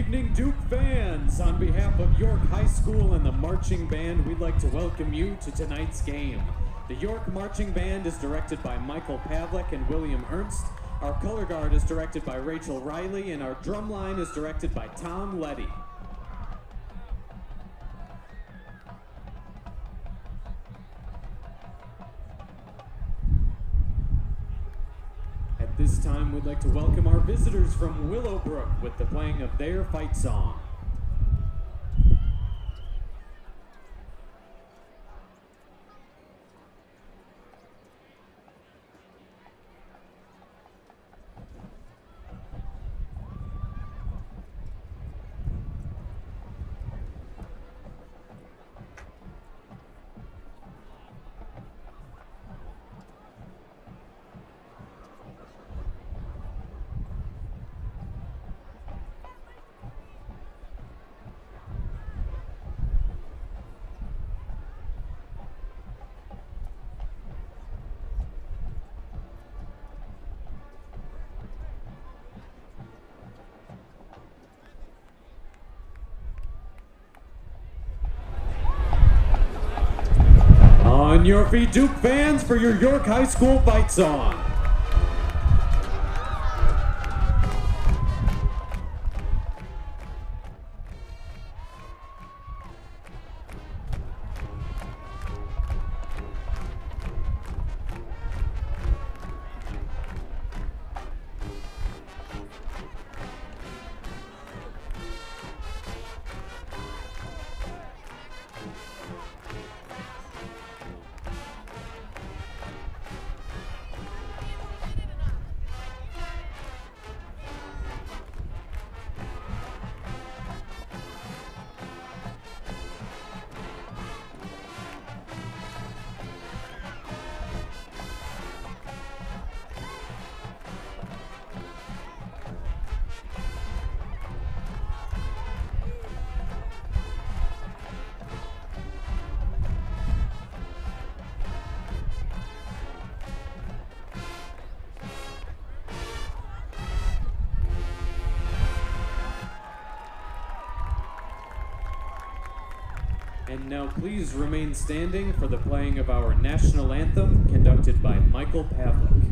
evening, Duke fans. On behalf of York High School and the Marching Band, we'd like to welcome you to tonight's game. The York Marching Band is directed by Michael Pavlik and William Ernst. Our color guard is directed by Rachel Riley, and our drum line is directed by Tom Letty. At this time, we'd like to welcome our visitors from Willowbrook with the playing of their fight song. On your feet, Duke fans, for your York High School fight song. And now please remain standing for the playing of our national anthem, conducted by Michael Pavlik.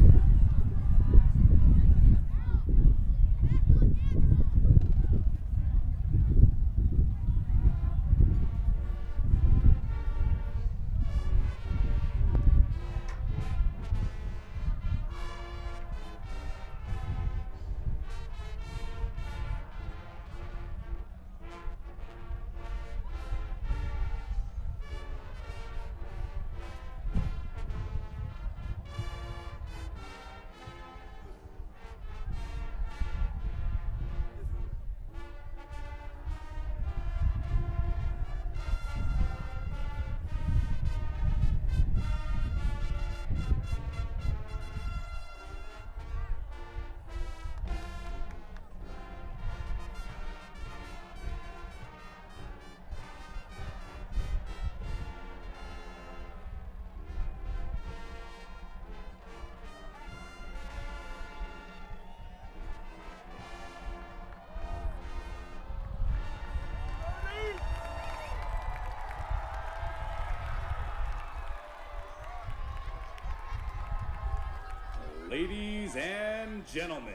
Ladies and gentlemen,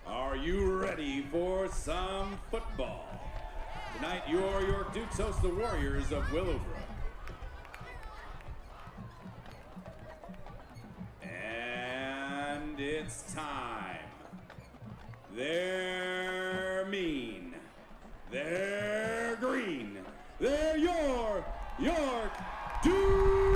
are you ready for some football? Tonight, your York Dukes host the Warriors of Willowbrook. And it's time. They're mean. They're green. They're your York Dukes!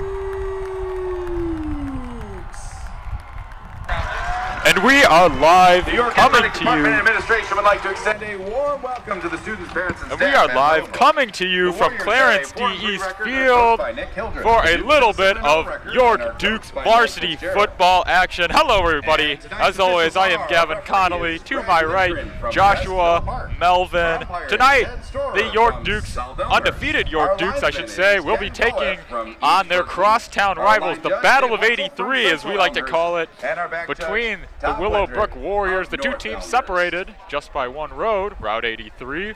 And we are live The York coming Athletic to Department you. Administration would like to extend a warm welcome to the students, parents, and And staff. we are at live Melvin. coming to you The from Warriors Clarence have a D. 4-3 East record, Field coached by Nick Hildreth. for a The little Dukes bit have a 7-0 of record and are York coached Dukes by varsity Mike Fitzgerald. football action. Hello, everybody. And tonight's As always, I am officials Gavin are Connolly. referees To my Brandon right, Lindgren from Joshua, West Melvin. Umpires Tonight, Ted Storer the York from Dukes, South Elmhurst. undefeated York Our Dukes, I should linesman say, is will be Ken taking Bullock from East on their Berkeley. crosstown Our rivals, line the judge Battle is of also from 83, as we Central like to Elmhurst. call it, And our back judge, between the Willowbrook Warriors. The two teams separated just by one road, Route 83.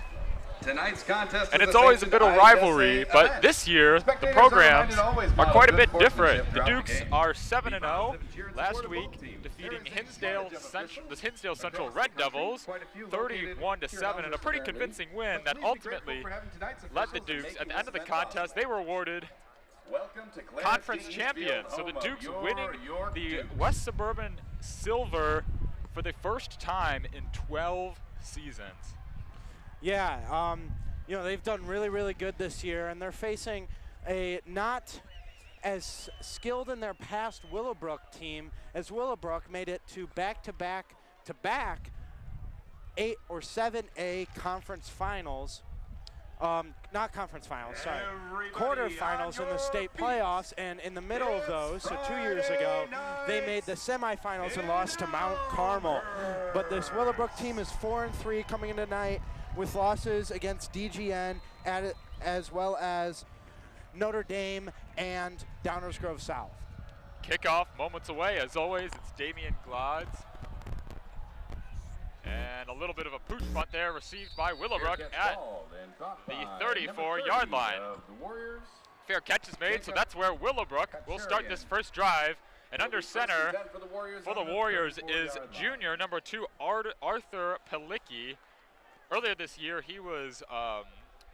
Tonight's contest And it's always a bit of rivalry, but this year the programs are quite a bit different. The Dukes are 7-0 last week, defeating the Hinsdale Central Red Devils 31-7 in a pretty convincing win that ultimately led the Dukes. At the end of the contest, they were awarded conference champions. So the Dukes winning the West Suburban Silver for the first time in 12 seasons. Yeah, you know, they've done really, really good this year, and they're facing a not as skilled in their past Willowbrook team, as Willowbrook made it to back-to-back 8 or 7A conference finals. Not conference finals, sorry. Quarterfinals in the state playoffs, and in the middle of those, so 2 years ago, they made the semifinals and lost to Mount Carmel. But this Willowbrook team is 4-3 coming in tonight, with losses against DGN as well as Notre Dame and Downers Grove South. Kickoff moments away. As always, it's Damian Glods. And a little bit of a pooch punt there received by Willowbrook at the 34-yard line. Fair catch is made, so that's where Willowbrook will start this first drive. And under center for the Warriors is junior number 2 Arthur Pelicki. Earlier this year, he was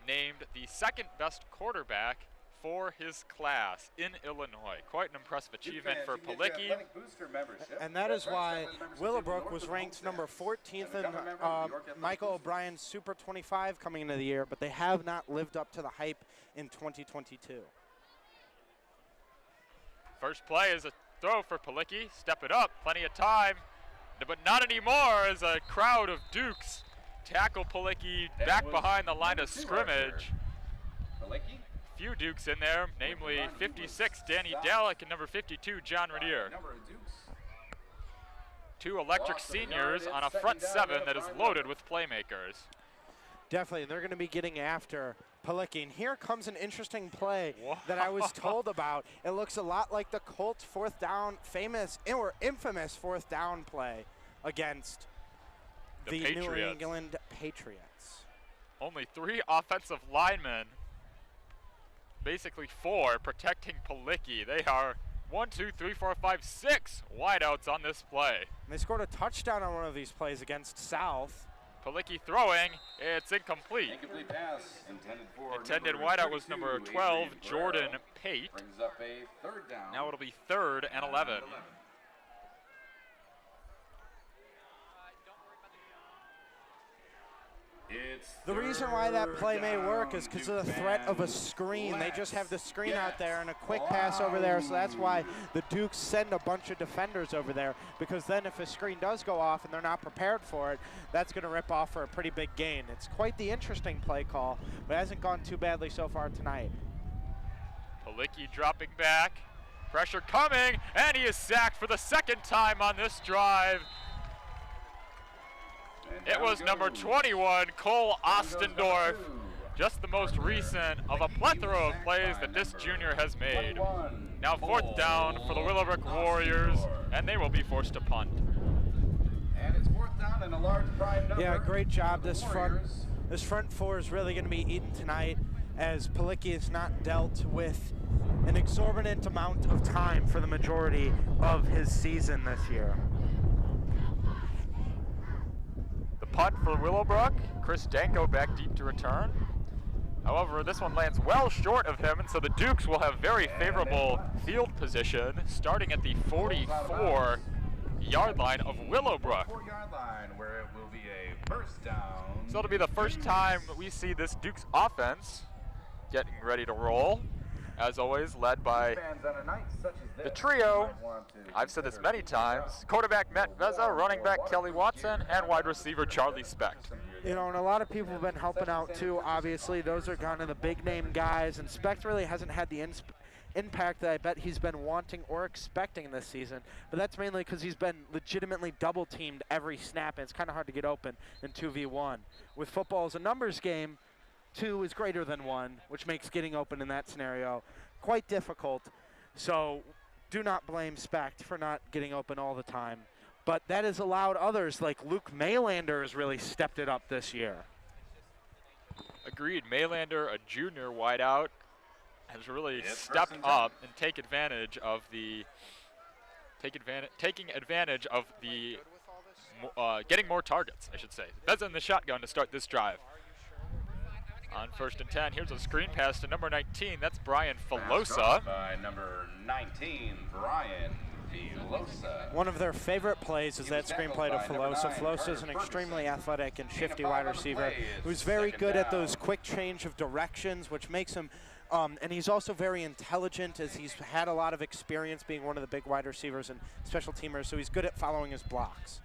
named the second best quarterback for his class in Illinois. Quite an impressive achievement for Pelicki. And that is why Willowbrook was ranked number 14th in Michael O'Brien's Super 25 coming into the year, but they have not lived up to the hype in 2022. First play is a throw for Pelicki. Step it up, plenty of time, but not anymore as a crowd of Dukes tackle Pelicki back behind the line of scrimmage. Few Dukes in there, namely 56 Danny Dalek and number 52 John Renier. Two electric seniors on a front seven that is loaded with playmakers. Definitely, they're going to be getting after Pelicki. And here comes an interesting play that I was told about. It looks a lot like the Colts fourth down, infamous fourth down play against the New England Patriots. Only 3 offensive linemen, basically 4, protecting Pelicki. They are 1, 2, 3, 4, 5, 6 wideouts on this play. And they scored a touchdown on one of these plays against South. Pelicki throwing, it's incomplete. Incomplete pass Intended wideout was number 12, Jordan Pate. Brings up a third down. Now it'll be 3rd and 11. The reason why that play may work is because of the threat of a screen. They just have the screen out there and a quick pass over there, so that's why the Dukes send a bunch of defenders over there, because then if a screen does go off and they're not prepared for it, that's going to rip off for a pretty big gain. It's quite the interesting play call, but it hasn't gone too badly so far tonight. Pelicki dropping back, pressure coming, and he is sacked for the 2nd time on this drive. It was number 21, Cole Ostendorf, just the most recent of a plethora of plays that this junior has made. Now 4th down for the Willowbrook Warriors, and they will be forced to punt. And it's 4th down and a large prime number. Yeah, great job. This front four is really going to be eaten tonight, as Pelicki has not dealt with an exorbitant amount of time for the majority of his season this year. Punt for Willowbrook. Chris Danko back deep to return. However, this one lands well short of him, and so the Dukes will have very favorable field position starting at the 44-yard line of Willowbrook. 4-yard line where it will be a first down. So it'll be the first time we see this Dukes offense getting ready to roll. As always, led by the trio. I've said this many times. Quarterback Matt Veza, running back Kelly Watson, and wide receiver Charlie Specht. You know, and a lot of people have been helping out too, obviously. Those are kind of the big-name guys, and Specht really hasn't had the impact that I bet he's been wanting or expecting this season. But that's mainly because he's been legitimately double-teamed every snap, and it's kind of hard to get open in 2v1. With football as a numbers game, 2 is greater than 1, which makes getting open in that scenario quite difficult. So do not blame Specht for not getting open all the time. but that has allowed others like Luke Maylander has really stepped it up this year. Agreed. Maylander, a junior wideout, has really stepped up and taking advantage of the getting more targets, I should say. Veza in the shotgun to start this drive. On 1st and 10, here's a screen pass to number 19. That's Brian Filosa. By number 19, Brian Filosa. One of their favorite plays is that screen play to Filosa. Filosa is an extremely athletic and shifty wide receiver who's very good at those quick change of directions, which makes him, and he's also very intelligent as he's had a lot of experience being one of the big wide receivers and special teamers, so he's good at following his blocks.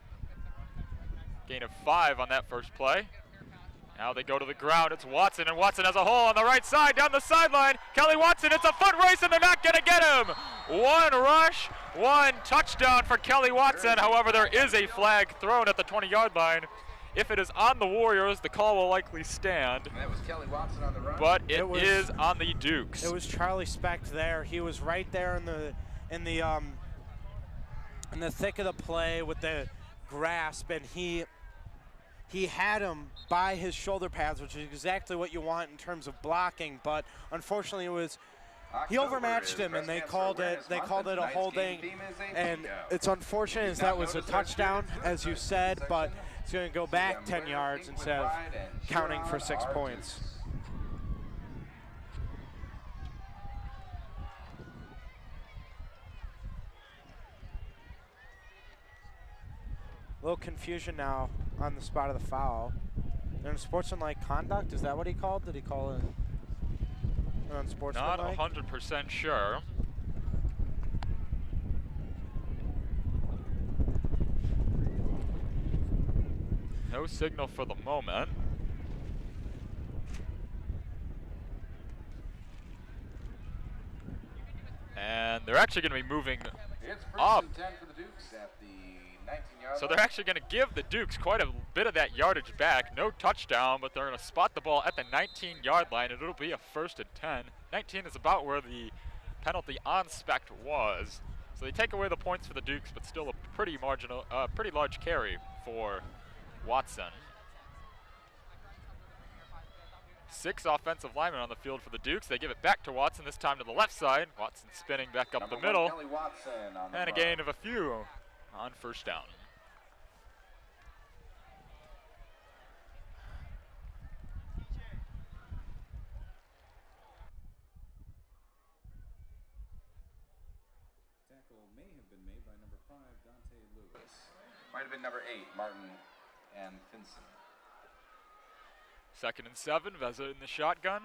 Gain of 5 on that first play. Now they go to the ground. It's Watson, and Watson has a hole on the right side down the sideline. Kelly Watson, it's a foot race, and they're not going to get him. 1 rush, 1 touchdown for Kelly Watson. However, there is a flag thrown at the 20-yard line. If it is on the Warriors, the call will likely stand. And that was Kelly Watson on the run. But it is on the Dukes. It was Charlie Specht there. He was right there in the thick of the play with the grasp, and he had him by his shoulder pads, which is exactly what you want in terms of blocking, but unfortunately he overmatched him, and they called it a holding, and it's unfortunate as that was a touchdown, as you said, but it's going to go back 10 yards instead of counting for 6 points. A little confusion now on the spot of the foul. And sportsmanlike conduct, is that what he called? Did he call it unsportsmanlike? Not 100% sure. No signal for the moment. And they're actually going to be moving up. So they're actually going to give the Dukes quite a bit of that yardage back. No touchdown, but they're going to spot the ball at the 19-yard line, and it'll be a 1st and 10. 19 is about where the penalty on Specht was. So they take away the points for the Dukes, but still a pretty large carry for Watson. 6 offensive linemen on the field for the Dukes. They give it back to Watson, this time to the left side. Watson spinning back up the middle. And a gain of a few on 1st down. Might have been number 8, Martin and Finson. 2nd and 7, Veza in the shotgun.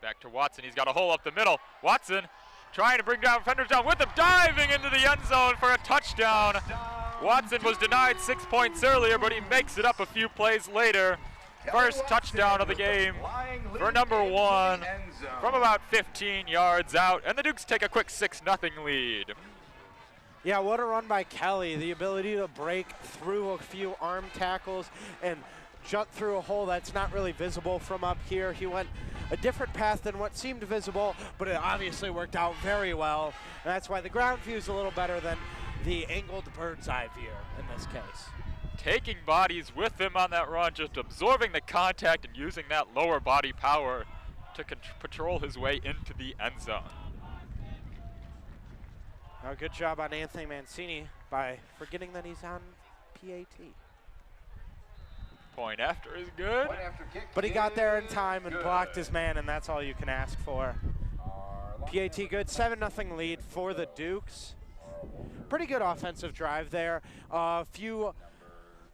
Back to Watson, he's got a hole up the middle. Watson trying to bring down defenders down with him, diving into the end zone for a touchdown. Watson was denied 6 points earlier, but he makes it up a few plays later. First touchdown of the game for number 1 from about 15 yards out, and the Dukes take a quick 6-0 lead. Yeah, what a run by Kelly. The ability to break through a few arm tackles and jut through a hole that's not really visible from up here. He went a different path than what seemed visible, but it obviously worked out very well. And that's why the ground view is a little better than the angled bird's eye view in this case. Taking bodies with him on that run, just absorbing the contact and using that lower body power to patrol his way into the end zone. Now, good job on Anthony Mancini by forgetting that he's on PAT. Point after is good. But he got there in time and blocked his man, and that's all you can ask for. PAT good, 7-0 lead for the Dukes. Pretty good offensive drive there.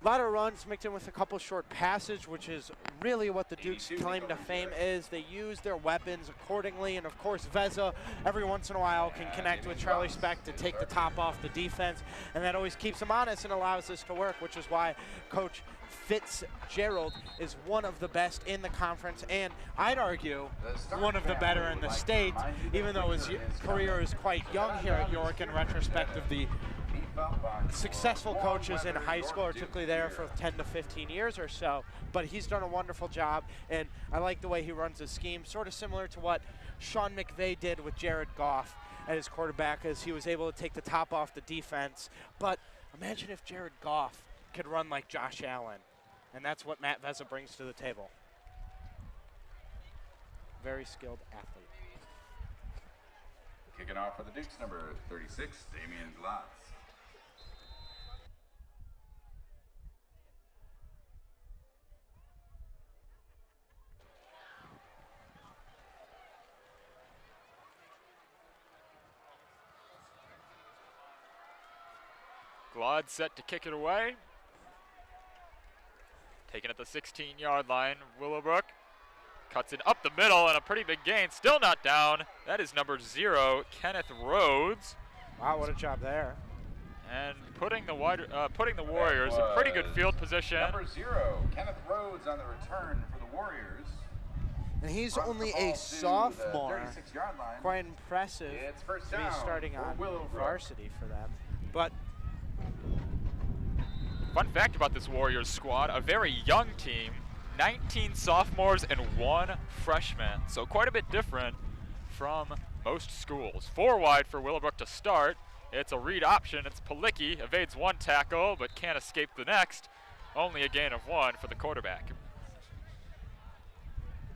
A lot of runs mixed in with a couple short passes, which is really what the Dukes' claim to fame is. They use their weapons accordingly, and of course Veza every once in a while can connect with Charlie Specht to take the top off the defense, and that always keeps them honest and allows this to work, which is why Coach Fitzgerald is one of the best in the conference, and I'd argue one of the better in the state, even though his career is quite young here at York in retrospect of the successful coaches in high school are typically there for 10 to 15 years or so, but he's done a wonderful job, and I like the way he runs his scheme, sort of similar to what Sean Mcquade did with Jared Goff at his quarterback, as he was able to take the top off the defense. But imagine if Jared Goff could run like Josh Allen, and that's what Matt Vezza brings to the table. Very skilled athlete. Kicking off for the Dukes, number 36, Damian Glotz. Glod set to kick it away. Taken at the 16-yard line, Willowbrook. Cuts it up the middle and a pretty big gain. Still not down. That is number 0, Kenneth Rhodes. Wow, what a job there. And putting the Warriors in pretty good field position. Number 0, Kenneth Rhodes on the return for the Warriors. And he's only a sophomore. 36-yard line. Quite impressive It's first to be down starting for on Willowbrook. varsity for them. But fun fact about this Warriors squad, a very young team, 19 sophomores and 1 freshman. So quite a bit different from most schools. 4 wide for Willowbrook to start. It's a read option. It's Palicki, evades 1 tackle but can't escape the next. Only a gain of 1 for the quarterback.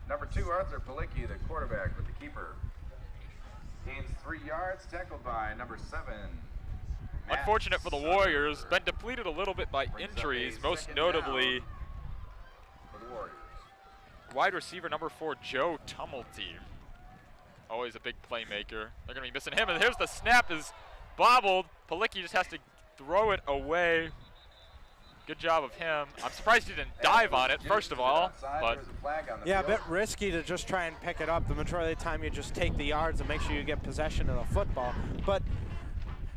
Number 2, Arthur Palicki, the quarterback with the keeper. Gains 3 yards, tackled by number 7. Matt Unfortunate for the Sutter. Warriors, been depleted a little bit by Brings up injuries, a most second notably down for the Warriors. wide receiver number 4, Joe Tumulty. Always a big playmaker. They're going to be missing him, and here's the snap is bobbled. Palicki just has to throw it away. Good job of him. I'm surprised he didn't dive on it, first of all. But yeah, a bit risky to just try and pick it up. The majority of the time you just take the yards and make sure you get possession of the football. But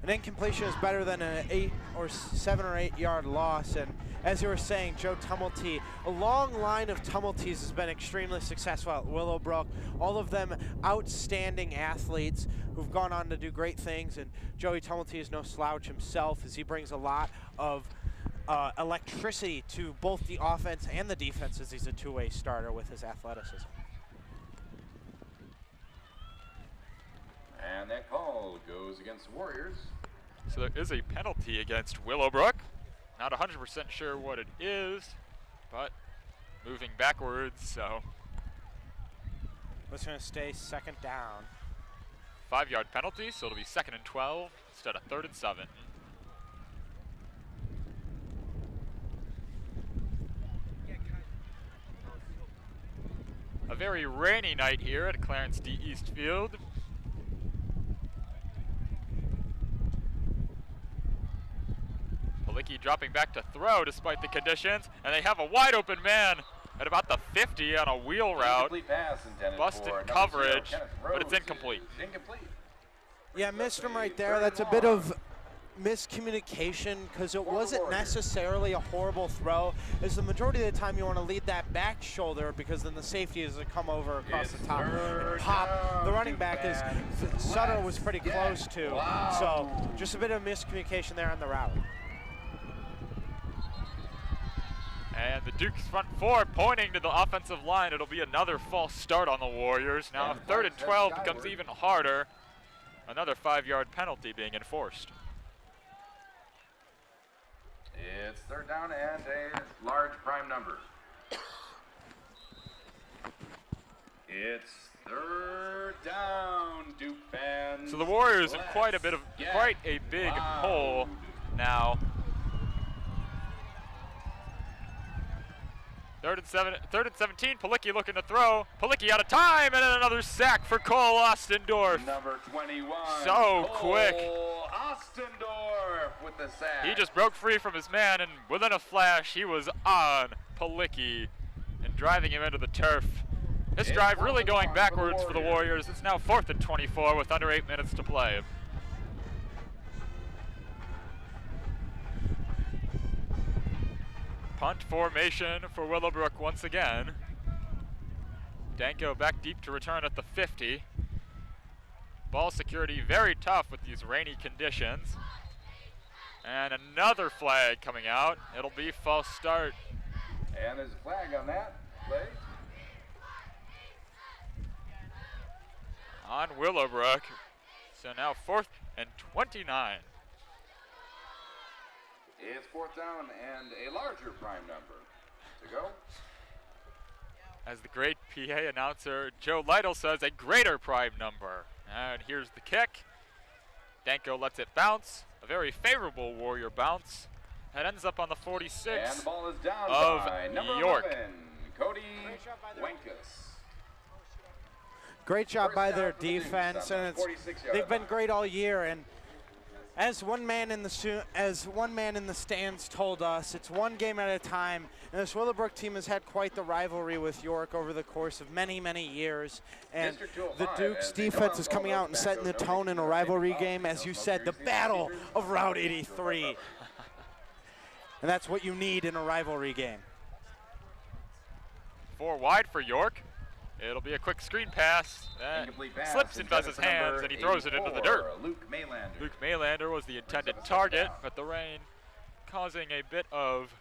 an incompletion is better than an 7 or 8 yard loss. And as you were saying, Joe Tumulty, a long line of Tumulties has been extremely successful at Willowbrook. All of them outstanding athletes who've gone on to do great things. And Joey Tumulty is no slouch himself, as he brings a lot of electricity to both the offense and the defense, as he's a two-way starter with his athleticism. And that call goes against the Warriors. so there is a penalty against Willowbrook. Not 100% sure what it is, but moving backwards, so. It's going to stay second down. 5-yard penalty, so it'll be 2nd and 12 instead of 3rd and 7. A very rainy night here at Clarence D. East Field. Palicki dropping back to throw despite the conditions, and they have a wide open man at about the 50 on a wheel route. Busted coverage, but it's incomplete. Yeah, missed him right there. That's a bit of miscommunication, because it wasn't necessarily a horrible throw, as the majority of the time you want to lead that back shoulder, because then the safety is to come over across the top and pop. The running back is Sutter was pretty close to, so just a bit of miscommunication there on the route. And the Dukes front 4 pointing to the offensive line. It'll be another false start on the Warriors. Now 3rd and 12 becomes even harder. Another 5-yard penalty being enforced. It's 3rd down and a large prime number. It's 3rd down, Duke fans. So the Warriors in quite a big hole now. 3rd and 17, Palicki looking to throw. Palicki out of time, and then another sack for Cole Ostendorf. Number 21. So quick. Ostendorf with the sack. He just broke free from his man, and within a flash, he was on Palicki and driving him into the turf. This drive really going backwards for the Warriors. It's now 4th and 24 with under 8 minutes to play. Punt formation for Willowbrook once again. Danko back deep to return at the 50. Ball security very tough with these rainy conditions. And another flag coming out. It'll be false start. And there's a flag on that play. On Willowbrook. So now 4th and 29. It's 4th down and a larger prime number to go. As the great PA announcer Joe Lytle says, a greater prime number. And here's the kick. Danko lets it bounce. A very favorable Warrior bounce. It ends up on the 46 and the ball is down of by number York. 11, Cody Wankus. Great job First by down their for the Dukes defense, on the and 46-yard they've been line. great all year. And as one man in the stands told us, it's one game at a time. And this Willowbrook team has had quite the rivalry with York over the course of many, many years. And the Dukes defense is coming out and setting the tone in a rivalry game. As you said, the battle of Route 83. And that's what you need in a rivalry game. 4 wide for York. It'll be a quick screen pass that slips in Vez's hands, and he throws it into the dirt. Luke Maylander. Luke Maylander was the intended target, but the rain causing a bit of,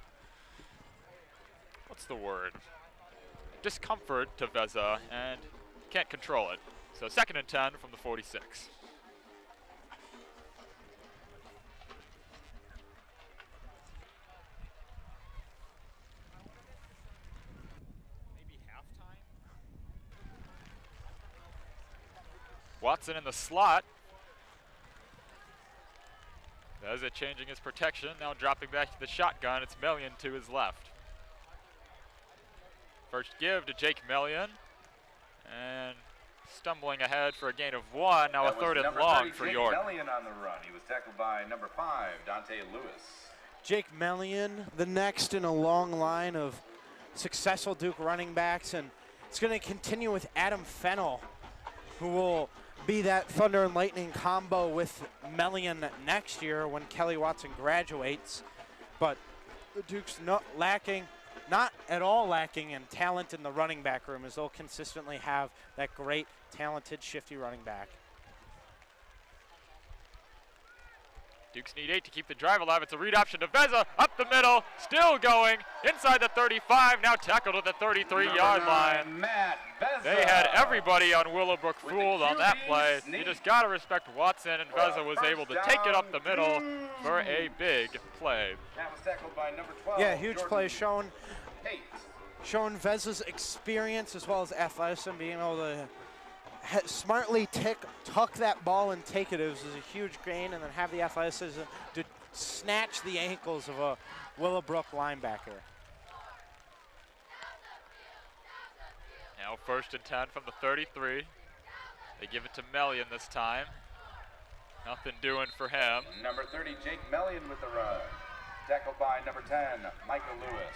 what's the word, discomfort to Veza, and can't control it. So 2nd and 10 from the 46. Watson in the slot. Veza changing his protection, now dropping back to the shotgun. It's Mellion to his left. First give to Jake Mellion. And stumbling ahead for a gain of 1. Now That a 3rd was and number long 30, for Jake York. Mellion on the run. He was tackled by number 5, Dante Lewis. Jake Mellion, the next in a long line of successful Duke running backs, and it's going to continue with Adam Fennell, who will be that Thunder and Lightning combo with Mellion next year when Kelly Watson graduates. But the Duke's not at all lacking in talent in the running back room, as they'll consistently have that great, talented, shifty running back. Dukes need 8 to keep the drive alive. It's a read option to Veza, up the middle, still going, inside the 35, now tackled at the 33-yard line. Matt Veza. They had everybody on Willowbrook fooled on that play. You just got to respect Watson, and Veza was able to take it up the middle for a big play. That was tackled by number 12. Yeah, huge Jordan play showing Tate. Veza's experience as well as athleticism, being able to smartly tuck that ball and take it. It was a huge gain, and then have the athleticism to snatch the ankles of a Willowbrook linebacker. Now 1st and 10 from the 33. They give it to Mellion this time. Nothing doing for him. Number 30, Jake Mellion with the run. Tackled by number 10, Michael Lewis.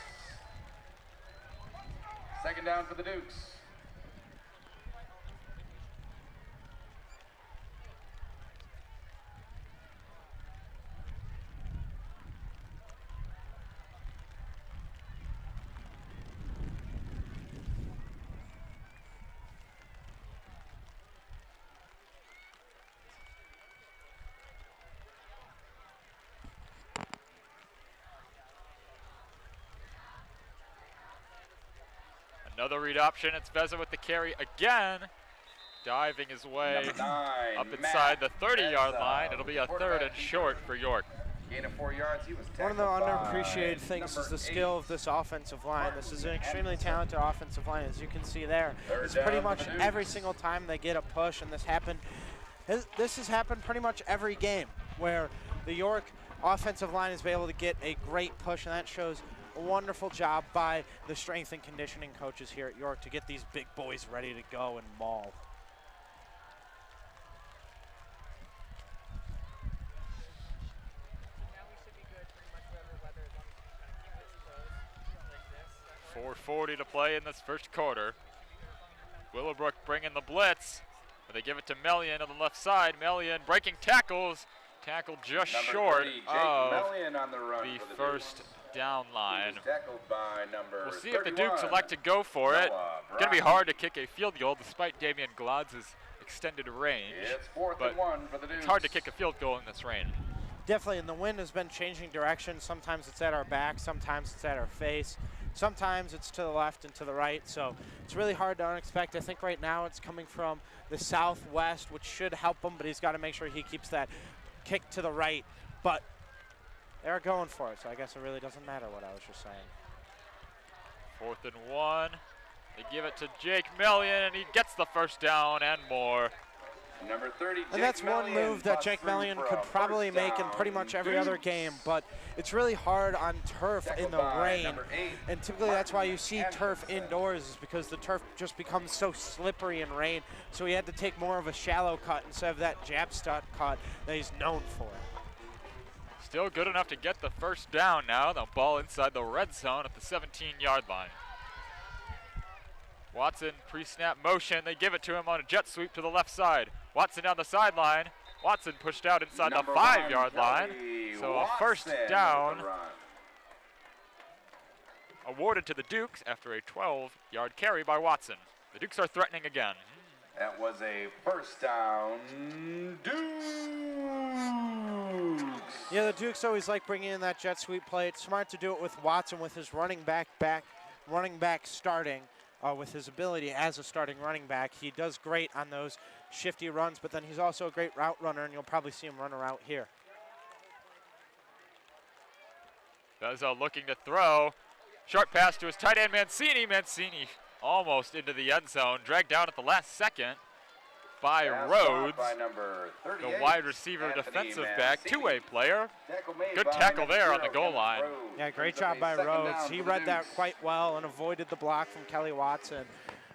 2nd down for the Dukes. Another read option. It's Veza with the carry again. Diving his way 9, up inside the 30-yard Veza. line. It'll be a 3rd and short for York. Gain of 4 yards. He was One of the tackled underappreciated by things is number the skill 8. of this offensive line. This is an extremely talented offensive line, as you can see there. Third It's pretty down for much the Dukes. every single time they get a push, and this has happened pretty much every game where the York offensive line has been able to get a great push, and that shows a wonderful job by the strength and conditioning coaches here at York to get these big boys ready to go and maul. .440 to play in this first quarter. Willowbrook bringing the blitz, but they give it to Mellion on the left side. Mellion breaking tackles, tackled just Number short 30, Jake of Mellion on the run the for the first Dukes. down He line. was tackled by number We'll see if the 31, Dukes elect to go for it. Noah It's going to be Brown. hard to kick a field goal despite Damian Glodz's extended range. It's 4th but and 1 for the Dukes. it's hard to kick a field goal in this rain. Definitely, and the wind has been changing direction. Sometimes it's at our back, sometimes it's at our face, sometimes it's to the left and to the right. So it's really hard to unexpect. I think right now it's coming from the southwest, which should help him, but he's got to make sure he keeps that kick to the right. But they're going for it, so I guess it really doesn't matter what I was just saying. 4th and 1. They give it to Jake Mellion, and he gets the first down and more. Number 30, and that's one move that Jake Mellion could probably make in pretty much every other game, but it's really hard on turf in the rain. And typically that's why you see turf indoors, is because the turf just becomes so slippery in rain. So he had to take more of a shallow cut instead of that jab start cut that he's known for. Still good enough to get the first down now. The ball inside the red zone at the 17-yard line. Watson pre-snap motion. They give it to him on a jet sweep to the left side. Watson down the sideline. Watson pushed out inside the 5-yard line. So a first down awarded to the Dukes after a 12-yard carry by Watson. The Dukes are threatening again. That was a first down, Dukes. Yeah, the Dukes always like bringing in that jet sweep play. It's smart to do it with Watson with his running back starting. With his ability as a starting running back. He does great on those shifty runs, but then he's also a great route runner, and you'll probably see him run a route here. Bezzo looking to throw. Short pass to his tight end, Mancini. Mancini almost into the end zone. Dragged down at the last second by Rhodes, the wide receiver, defensive back, two-way player. Good tackle there on the goal line. Yeah, great job by Rhodes. He read that quite well and avoided the block from Kelly Watson,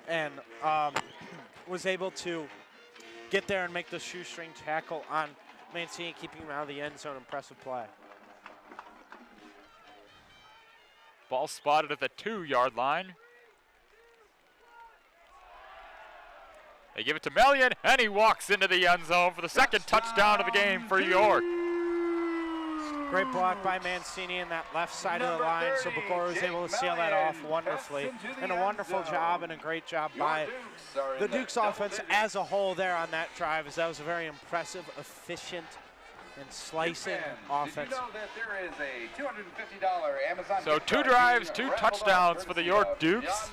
and was able to get there and make the shoestring tackle on Mancini, keeping him out of the end zone. Impressive play. Ball spotted at the 2-yard line. They give it to Mellion, and he walks into the end zone for the second touchdown of the game for York. Great block by Mancini in that left side of the line, so Mcquade was able to seal that off wonderfully. And a wonderful job and a great job by the Dukes offense as a whole there on that drive, as that was a very impressive, efficient, and slicing offense. Did you know that there is a $250 Amazon So 2 drives, 2 touchdowns for the York Dukes.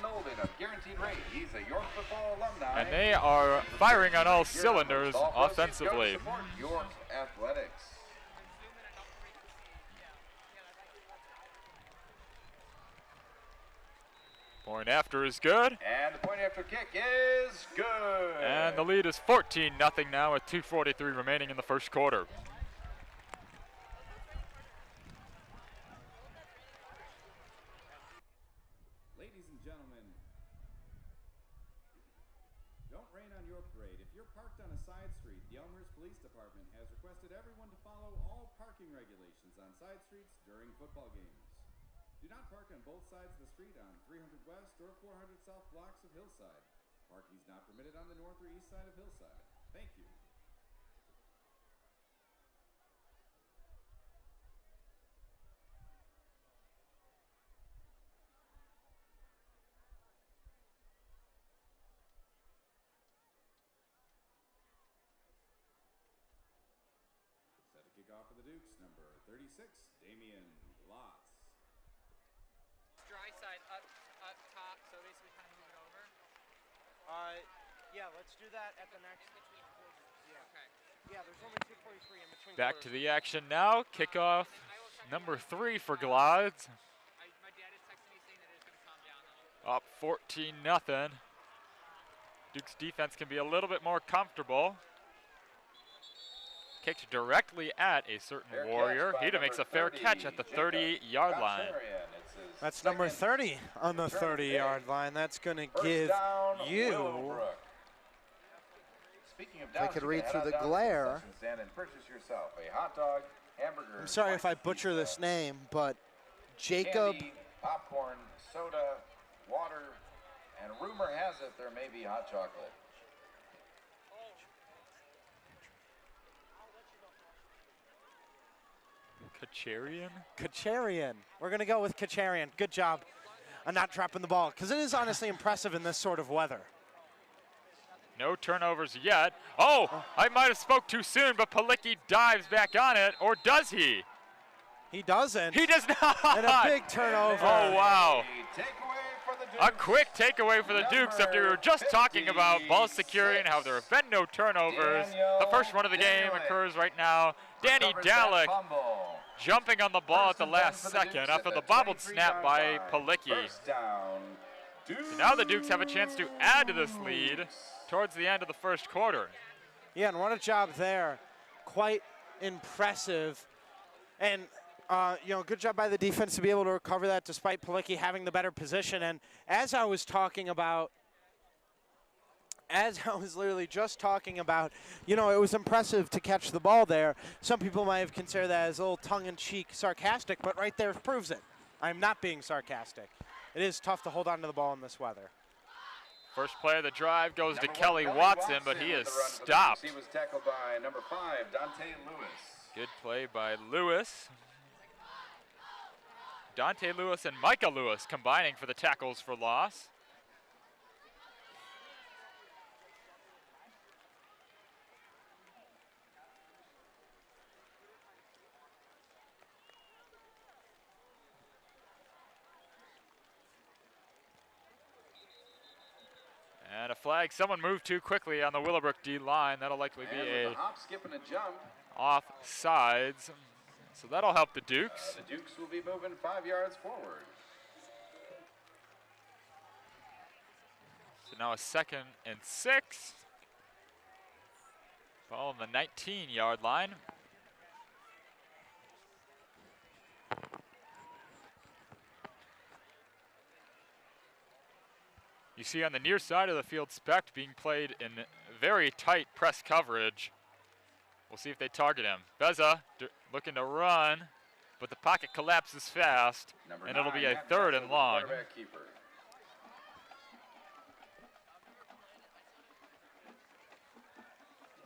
He's a York football alumni. And they are firing on all cylinders offensively. York Athletics. Point after is good. And the point after kick is good. And the lead is 14-0 now with 2:43 remaining in the first quarter. Ladies and gentlemen, don't rain on your parade. If you're parked on a side street, the Elmhurst Police Department has requested everyone to follow all parking regulations on side streets during football games. Do not park on both sides of the street on 300 West or 400 South blocks of Hillside. Parking is not permitted on the north or east side of Hillside. Thank you. Set to kick off for the Dukes, number 36, Damian Glotz. Dry side up top, so basically kind of move it over. Yeah, let's do that at the next. Between quarters. Yeah. Okay. Yeah, there's only 2:43 in between. Back to the action now. Kickoff number 3 for Glotz. My dad is texting me saying that it's going to calm down. Up 14-0. Duke's defense can be a little bit more comfortable. Kicked directly at a certain Warrior. He makes a fair catch at the 30-yard line. That's number 30 on the 30-yard line. That's going to give you, if I could read through the glare. I'm sorry if I butcher this name, but Jacob. Candy, popcorn, soda, water, and rumor has it there may be hot chocolate. Kacharian. We're going to go with Kacharian. Good job on not dropping the ball, because it is honestly impressive in this sort of weather. No turnovers yet. Oh, I might have spoke too soon, but Palicki dives back on it, or does he? He doesn't. He does not. And a big turnover. Oh, wow. For the A Dukes. quick takeaway for the Dukes after we were just talking about ball security and how there have been no turnovers. The first run of the game occurs right now. Danny Dalek jumping on the ball at the last second after the bobbled snap by Palicki. So now the Dukes have a chance to add to this lead towards the end of the first quarter. Yeah, and what a job there. Quite impressive. And, good job by the defense to be able to recover that despite Palicki having the better position. And as I was literally just talking about, it was impressive to catch the ball there. Some people might have considered that as a little tongue-in-cheek sarcastic, but right there proves it. I'm not being sarcastic. It is tough to hold on to the ball in this weather. First play of the drive goes to Kelly Watson, but he is stopped. He was tackled by number 5, Dante Lewis. Good play by Lewis. Dante Lewis and Micah Lewis combining for the tackles for loss. And a flag. Someone moved too quickly on the Willowbrook D line. That'll likely be a hop, skip, and a jump. Offsides. So that'll help the Dukes. The Dukes will be moving 5 yards forward. So now a 2nd and 6. Ball on the 19-yard line. You see on the near side of the field, Specht being played in very tight press coverage. We'll see if they target him. Beza looking to run, but the pocket collapses fast, and it'll be a 3rd and long.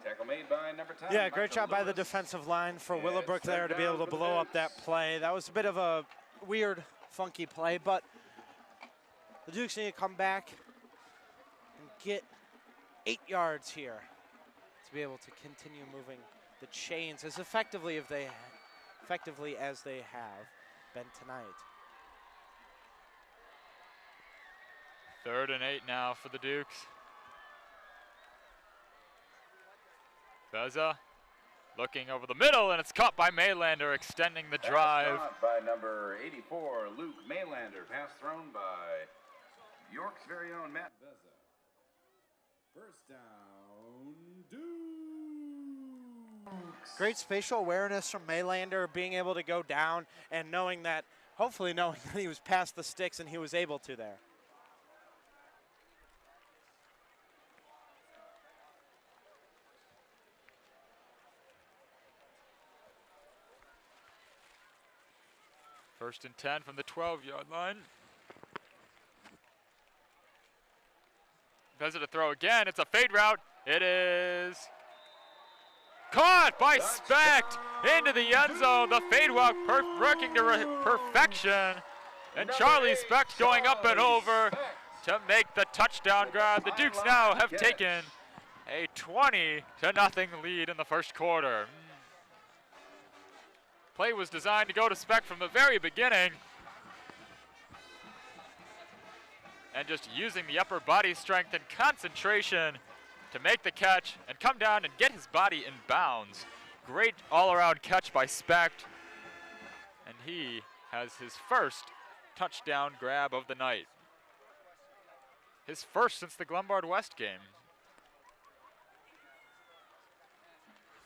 Tackle made by number 10. Yeah, great job by the defensive line for Willowbrook there to be able to blow up that play. That was a bit of a weird, funky play, but the Dukes need to come back and get 8 yards here to be able to continue moving the chains as effectively as they have been tonight. 3rd and 8 now for the Dukes. Beza looking over the middle, and it's caught by Maylander, extending the drive. Pass by number 84, Luke Maylander. Pass thrown by York's very own Matt Beza. First down, Dukes. Great spatial awareness from Maylander, being able to go down and hopefully knowing that he was past the sticks and he was able to there. First and 10 from the 12-yard line. Beza to throw again. It's a fade route. It is caught by Specht into the end zone. The fade route working to perfection. And Charlie Specht going up and over to make the touchdown grab. The Dukes now have taken a 20-0 lead in the first quarter. Play was designed to go to Specht from the very beginning. And just using the upper body strength and concentration to make the catch and come down and get his body in bounds. Great all-around catch by Specht. And he has his first touchdown grab of the night. His first since the Glenbard West game.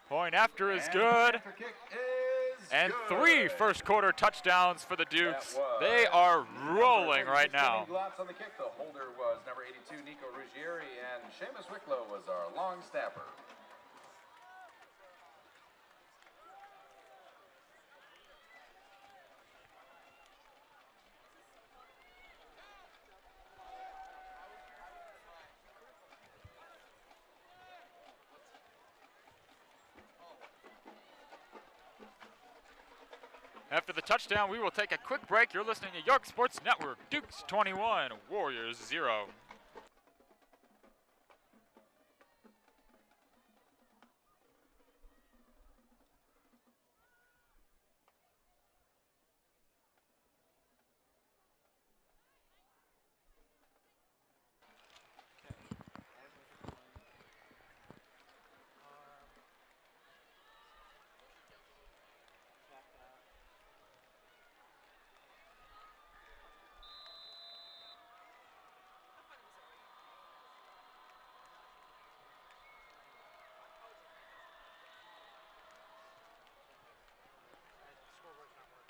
Point after is good. And 3 first quarter touchdowns for the Dukes. They are rolling right now. On the kick. The holder was number 82, Nico Ruggieri, and Seamus Wicklow was our long snapper. After the touchdown, we will take a quick break. You're listening to York Sports Network. Dukes 21, Warriors 0.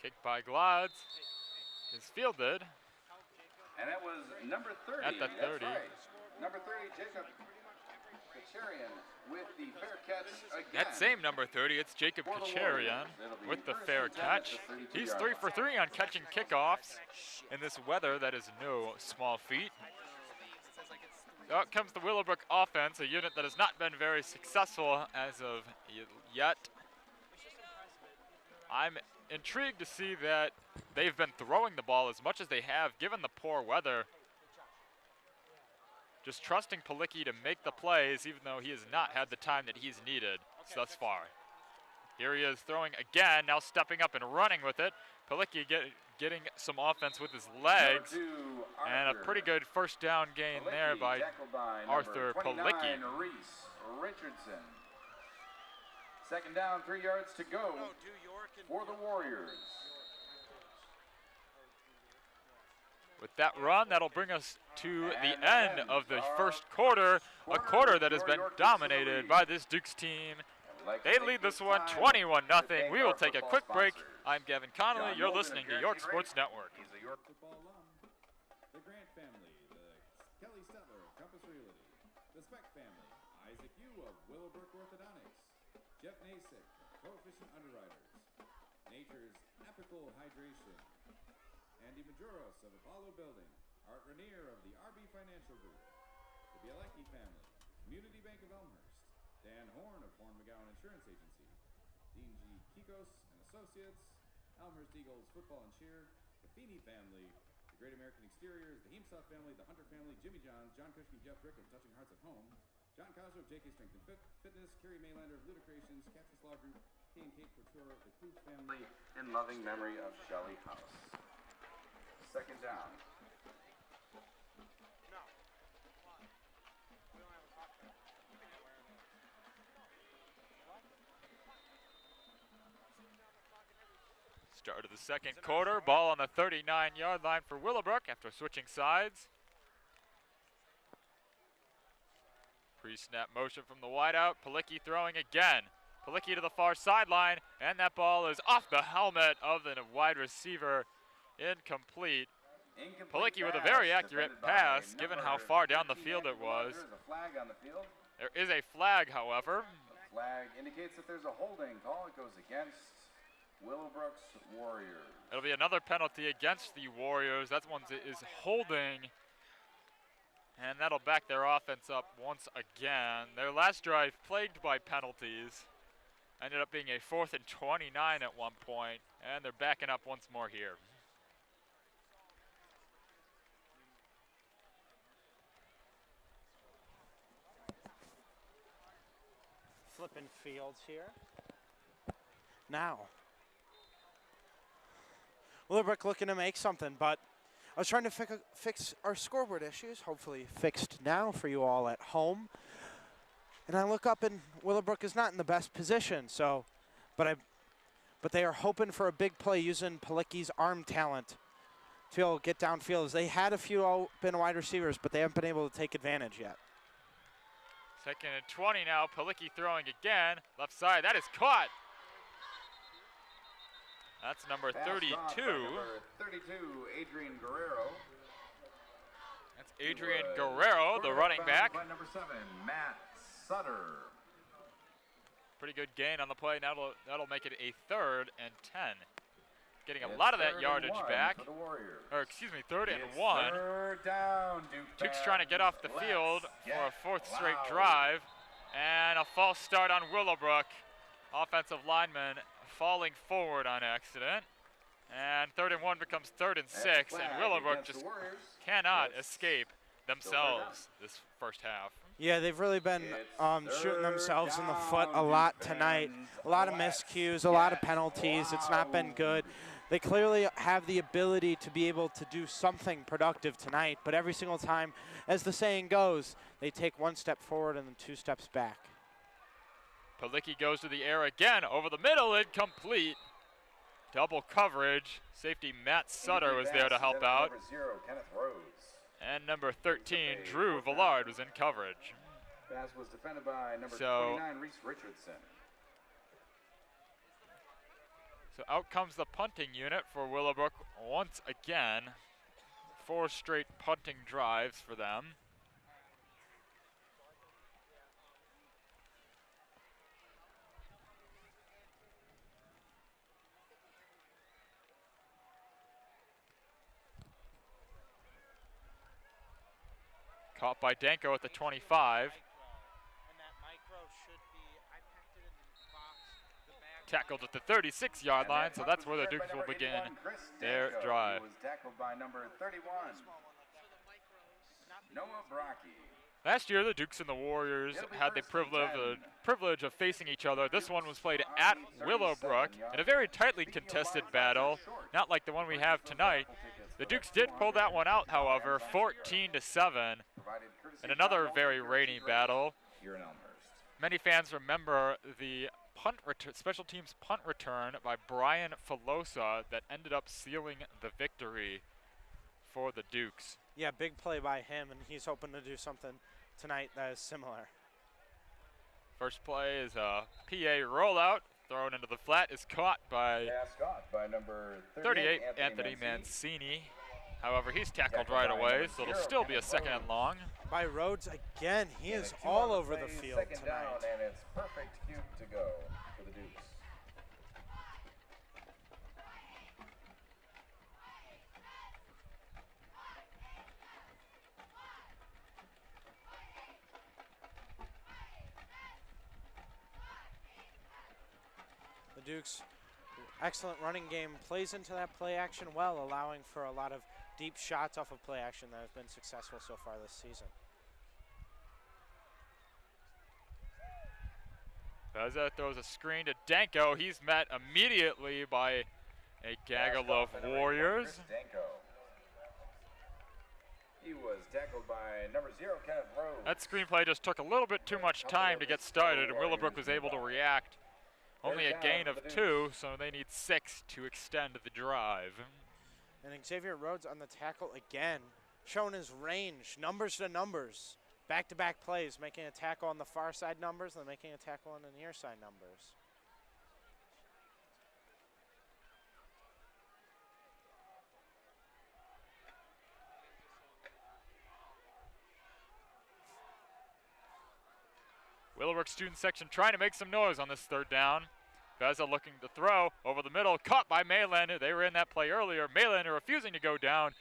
Kick by Glads is fielded. And that was number 30. At the 30. That's right. Number 30, Jacob Kacharian with the fair catch again. That same number 30, it's Jacob Kacharian with the fair catch. He's 3 for 3 on catching kickoffs in this weather that is no small feat. Out comes the Willowbrook offense, a unit that has not been very successful as of yet. I'm intrigued to see that they've been throwing the ball as much as they have given the poor weather. Just trusting Palicki to make the plays even though he has not had the time that he's needed thus far. Here he is throwing again, now stepping up and running with it. Palicki getting some offense with his legs. And a pretty good first down gain there by Arthur Palicki. Richardson. Second down, 3 yards to go for the Warriors. With that run, that'll bring us to the end of the first quarter, a quarter that has been dominated by this Dukes team. They lead this one 21-0. We will take a quick break. I'm Gavin Connolly. You're listening to York Sports Network. Football alum, the Grant family, the Kelly Stetler of Compass Realty, the Speck family, Isaac Yu of Willowbrook Orthodontics, Jeff Nasik of Coefficient Underwriters, Nature's Epical Hydration, Andy Majoros of Apollo Building, Art Rainier of the RB Financial Group, the Bielecki family, Community Bank of Elmhurst, Dan Horn of Horn McGowan Insurance Agency, Dean G. Kikos and Associates, Elmhurst Eagles Football and Cheer, the Feeney family, the Great American Exteriors, the Heemsoft family, the Hunter family, Jimmy Johns, John Kushke, Jeff Brick of Touching Hearts at Home, John Cosgrove, JK Strength and Fitness, Kerry Maylander of Ludicreations, Catcher's Law Group, K and Kate Couture of the Cluth family, In loving memory of Shelley House. Second down. Start of the second quarter, ball on the 39-yard line for Willowbrook after switching sides. Pre-snap motion from the wideout, Palicki throwing again. Palicki to the far sideline, and that ball is off the helmet of the wide receiver. Incomplete. Palicki with a very accurate pass, given how far down the field it was. There's a flag on the field. There is a flag, however. The flag indicates that there's a holding call. It goes against Willowbrook's Warriors. It'll be another penalty against the Warriors. That one is holding, and that'll back their offense up once again. Their last drive plagued by penalties. Ended up being a 4th and 29 at one point, and they're backing up once more here. Flipping fields here. Now. Willowbrook looking to make something, but I was trying to fix our scoreboard issues, hopefully fixed now for you all at home. And I look up and Willowbrook is not in the best position, so, but they are hoping for a big play using Palicki's arm talent to get downfield. As they had a few open wide receivers, but they haven't been able to take advantage yet. Second and 20 now, Palicki throwing again, left side, that is caught. That's number 32. Number 32, Adrian Guerrero. That's Adrian Guerrero, the running back. By number 7, Matt Sutter. Pretty good gain on the play. Now that'll make it a 3rd and 10. Getting a lot of that yardage back. Or excuse me, 3rd and 1. Third down, Duke's trying to get off the field for a 4th straight drive. And a false start on Willowbrook. Offensive lineman falling forward on accident. And 3rd and 1 becomes 3rd and 6. And Willowbrook just cannot escape themselves this first half. Yeah, they've really been shooting themselves in the foot a lot tonight. A lot of miscues, a lot of penalties. It's not been good. They clearly have the ability to be able to do something productive tonight, but every single time, as the saying goes, they take 1 step forward and then 2 steps back. Palicki goes to the air again, over the middle, incomplete. Double coverage. Safety Matt Sutter was there to help out. Number 0, Kenneth Rhodes. And number 13, Drew Villard, was in coverage. Pass was defended by number 29, Reese Richardson. So out comes the punting unit for Willowbrook once again. 4 straight punting drives for them. Caught by Danko at the 25. Tackled at the 36-yard line, so that's where the Dukes will begin their drive. He was tackled by number 31, Noah Brocky. Last year, the Dukes and the Warriors had the privilege of facing each other. This one was played at Willowbrook in a very tightly contested battle, not like the one we have tonight. The Dukes did pull that one out, however, 14-7, in another very rainy battle. Many fans remember the special teams punt return by Brian Filosa that ended up sealing the victory for the Dukes. Yeah, big play by him, and he's hoping to do something tonight that is similar. First play is a PA rollout, thrown into the flat, is caught by number 38, Anthony Mancini. However, he's tackled right away, so it'll still be a second and long. By Rhodes again, he is all over the field tonight. Down, and it's perfect cube to go for the Dukes. The Dukes, excellent running game, plays into that play action well, allowing for a lot of deep shots off of play action that have been successful so far this season. Beza throws a screen to Danko. He's met immediately by a gaggle of Warriors. He was tackled by number 0, Kenneth Rhodes. That screenplay just took a little bit too much time to get started, and Willowbrook was able to react. Only a gain of 2, so they need 6 to extend the drive. And Xavier Rhodes on the tackle again, showing his range, numbers to numbers. Back-to-back plays, making a tackle on the far side numbers and then making a tackle on the near side numbers. Willowbrook student section trying to make some noise on this third down. Beza looking to throw over the middle, caught by Maylander. They were in that play earlier. Maylander refusing to go down.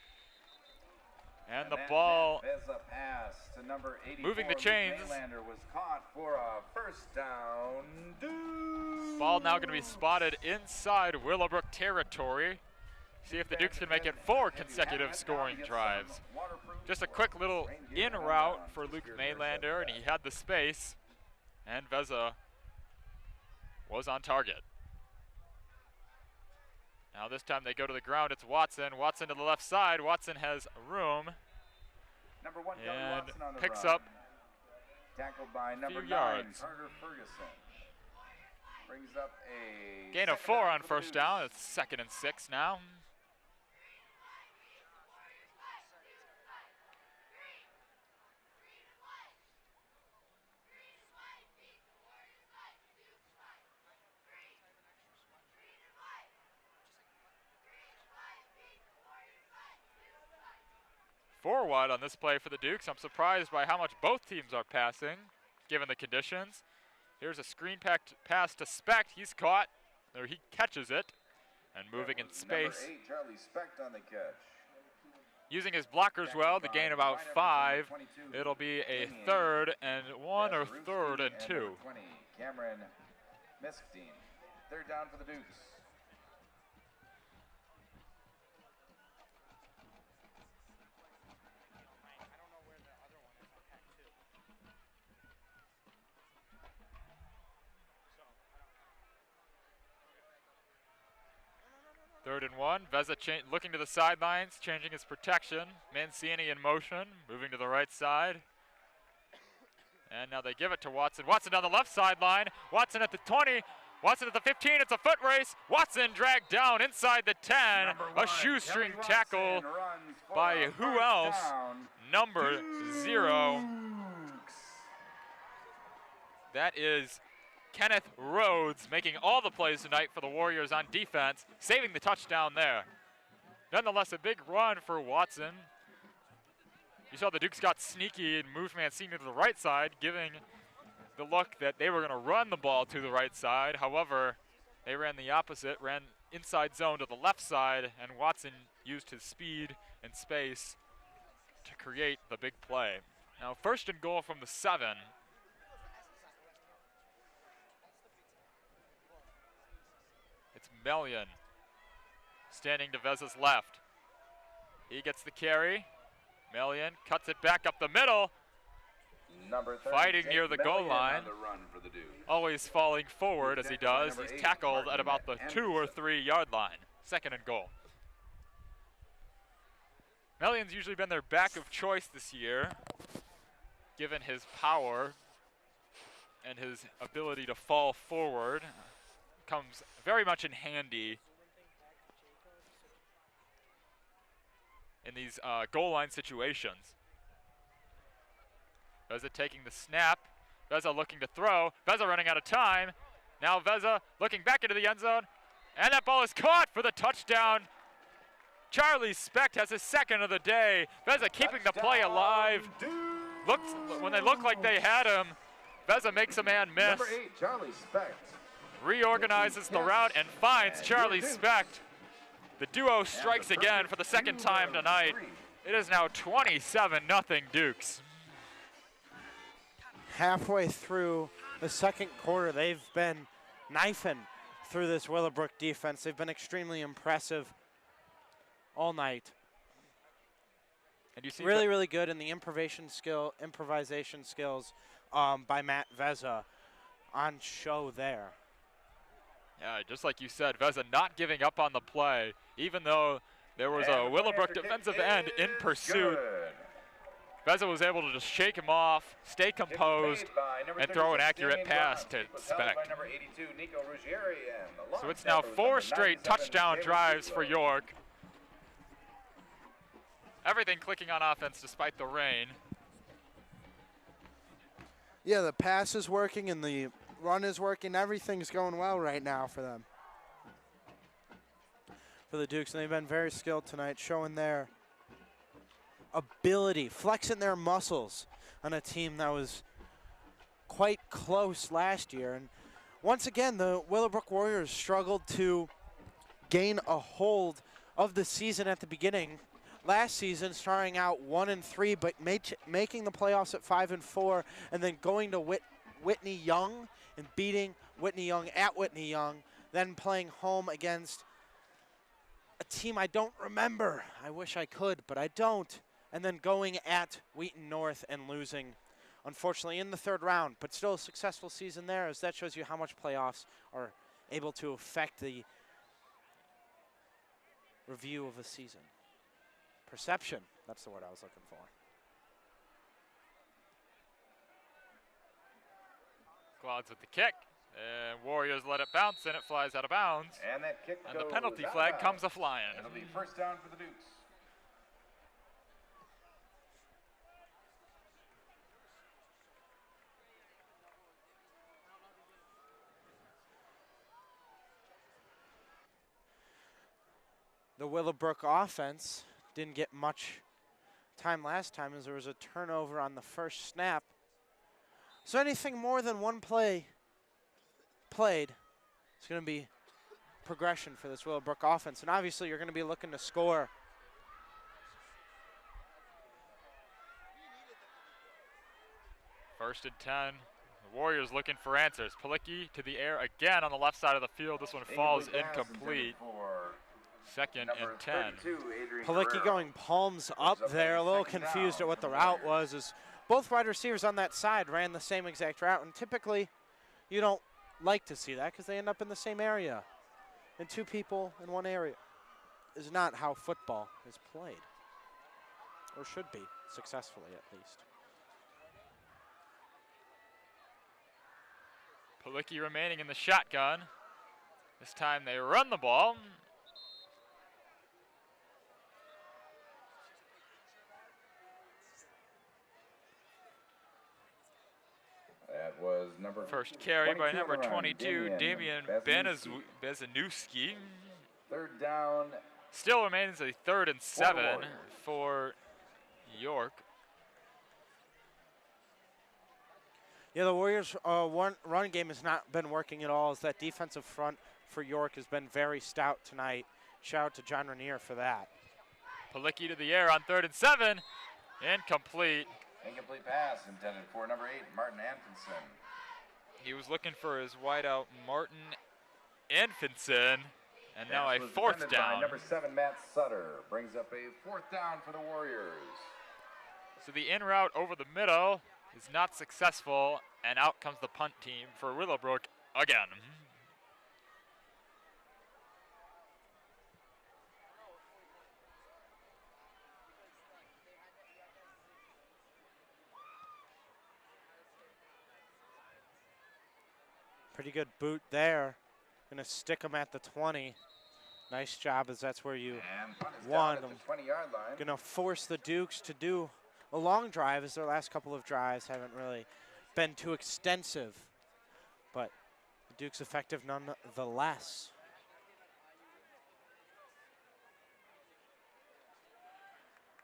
And the ball pass to number 84, moving the chains. Maylander was caught for a first down. Ball now going to be spotted inside Willowbrook territory. See if the Dukes can make it 4 consecutive scoring drives. Just a quick little in route for Luke Maylander, and he had the space. And Veza was on target. Now this time they go to the ground. It's Watson. Watson to the left side. Watson has room. Number 1, and Watson on the picks run. up tackled by number 9, yards. Carter Ferguson. Brings up a gain of 4 on first down. It's 2nd and 6 now. Four wide on this play for the Dukes. I'm surprised by how much both teams are passing, given the conditions. Here's a screen pass to Specht. He's caught, or he catches it, and moving in space. Number 8, Charlie Specht on the catch. Using his blockers well to gain about 5. It'll be a 3rd and 1 or 3rd and 2. 20, Cameron Miskdean. 3rd down for the Dukes. Third and 1. Veza looking to the sidelines, changing his protection. Mancini in motion, moving to the right side. And now they give it to Watson. Watson down the left sideline. Watson at the 20. Watson at the 15. It's a foot race. Watson dragged down inside the 10. A shoestring tackle by who else? Number 0. That is Kenneth Rhodes making all the plays tonight for the Warriors on defense, saving the touchdown there. Nonetheless, a big run for Watson. You saw the Dukes got sneaky and moved Mancini to the right side, giving the look that they were going to run the ball to the right side. However, they ran the opposite, ran inside zone to the left side, and Watson used his speed and space to create the big play. Now, 1st and goal from the 7. It's Melvin standing to Veza's left. He gets the carry. Melvin cuts it back up the middle. Fighting near the goal line. Always falling forward as he does. He's tackled at about the 2 or 3 yard line. 2nd and goal. Melvin's usually been their back of choice this year, given his power and his ability to fall forward. Comes very much in handy in these goal line situations. Veza taking the snap. Veza looking to throw. Veza running out of time. Now Veza looking back into the end zone. And that ball is caught for the touchdown. Charlie Specht has his 2nd of the day. Veza keeping the play alive. When they look like they had him, Veza makes a man miss. Number 8, Charlie Specht. Reorganizes the route and finds Charlie Specht. The duo strikes again for the 2nd time tonight. It is now 27-0 Dukes. Halfway through the 2nd quarter, they've been knifing through this Willowbrook defense. They've been extremely impressive all night. And you see really, really good in the improvisation skills by Matt Veza on show there. Yeah, just like you said, Veza not giving up on the play, even though there was a Willowbrook defensive end in pursuit. Veza was able to just shake him off, stay composed, and throw an accurate pass to Specht. So it's now 4 straight touchdown drives for York. Everything clicking on offense despite the rain. Yeah, the pass is working and the run is working. Everything's going well right now for them. For the Dukes, and they've been very skilled tonight, showing their ability, flexing their muscles on a team that was quite close last year. And once again, the Willowbrook Warriors struggled to gain a hold of the season at the beginning. Last season, starting out 1-3, but making the playoffs at 5-4, and then going to Whitney Young and beating Whitney Young at Whitney Young, then playing home against a team I don't remember. I wish I could, but I don't. And then going at Wheaton North and losing, unfortunately, in the 3rd round, but still a successful season there, as that shows you how much playoffs are able to affect the review of a season. Perception, that's the word I was looking for. Quads with the kick, and Warriors let it bounce, and it flies out of bounds. And that kick And the penalty flag comes a-flying. It'll be 1st down for the Dukes. The Willowbrook offense didn't get much time last time as there was a turnover on the 1st snap. So anything more than one play played, it's going to be progression for this Willowbrook offense. And obviously you're going to be looking to score. First and 10. The Warriors looking for answers. Palicki to the air again on the left side of the field. This one falls incomplete. 2nd and 10. Palicki going palms up there, a little confused at what the route was, as both wide receivers on that side ran the same exact route, and typically you don't like to see that because they end up in the same area. And 2 people in one area is not how football is played, or should be, successfully at least. Palicki remaining in the shotgun. This time they run the ball. was number First carry by 22 number on the run, 22, Damian Bezanuski. Third down. Still remains a 3rd and 7 for York. Yeah, the Warriors' run game has not been working at all, as that defensive front for York has been very stout tonight. Shout out to John Rainier for that. Palicki to the air on 3rd and 7. Incomplete. Incomplete pass intended for number 8, Martin Atkinson. He was looking for his wideout, Martin Anfinson, and now a was 4th defended down. by number 7, Matt Sutter, brings up a 4th down for the Warriors. So the in route over the middle is not successful, and out comes the punt team for Willowbrook again. Pretty good boot there. Gonna stick him at the 20. Nice job, as that's where you want them. 20-yard line. Gonna force the Dukes to do a long drive, as their last couple of drives haven't really been too extensive. But the Dukes effective nonetheless.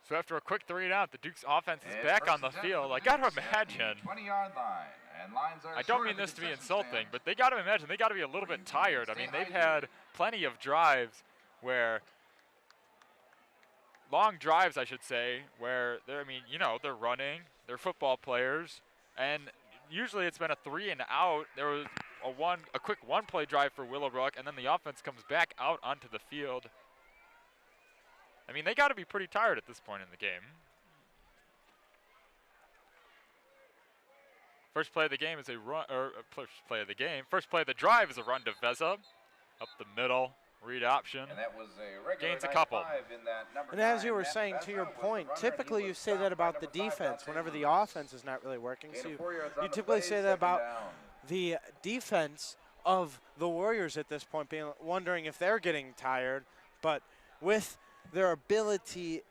So after a quick 3 and out, the Dukes offense is back on the field. I gotta imagine. 20-yard line, and lines are I don't mean this to be insulting, but they gotta imagine they gotta be a little bit tired. I mean, they've had plenty of drives where, long drives, I should say, where they're, I mean, you know, they're running, they're football players, and usually it's been a 3 and out. There was a quick 1-play drive for Willowbrook, and then the offense comes back out onto the field. I mean, they got to be pretty tired at this point in the game. First play of the game is a run, or first play of the drive is a run to Veza, up the middle, read option. And that was a regular gains a couple. in that number And as 9, you were Matt saying, to your Veza, point, was the runner. typically He you was say that stopped by about the number 5, defense Dante whenever the Lewis. offense is not really working. Gain So of 4 yards on you the typically play, say that second about down. the defense of the Warriors at this point, being wondering if they're getting tired. But with their ability,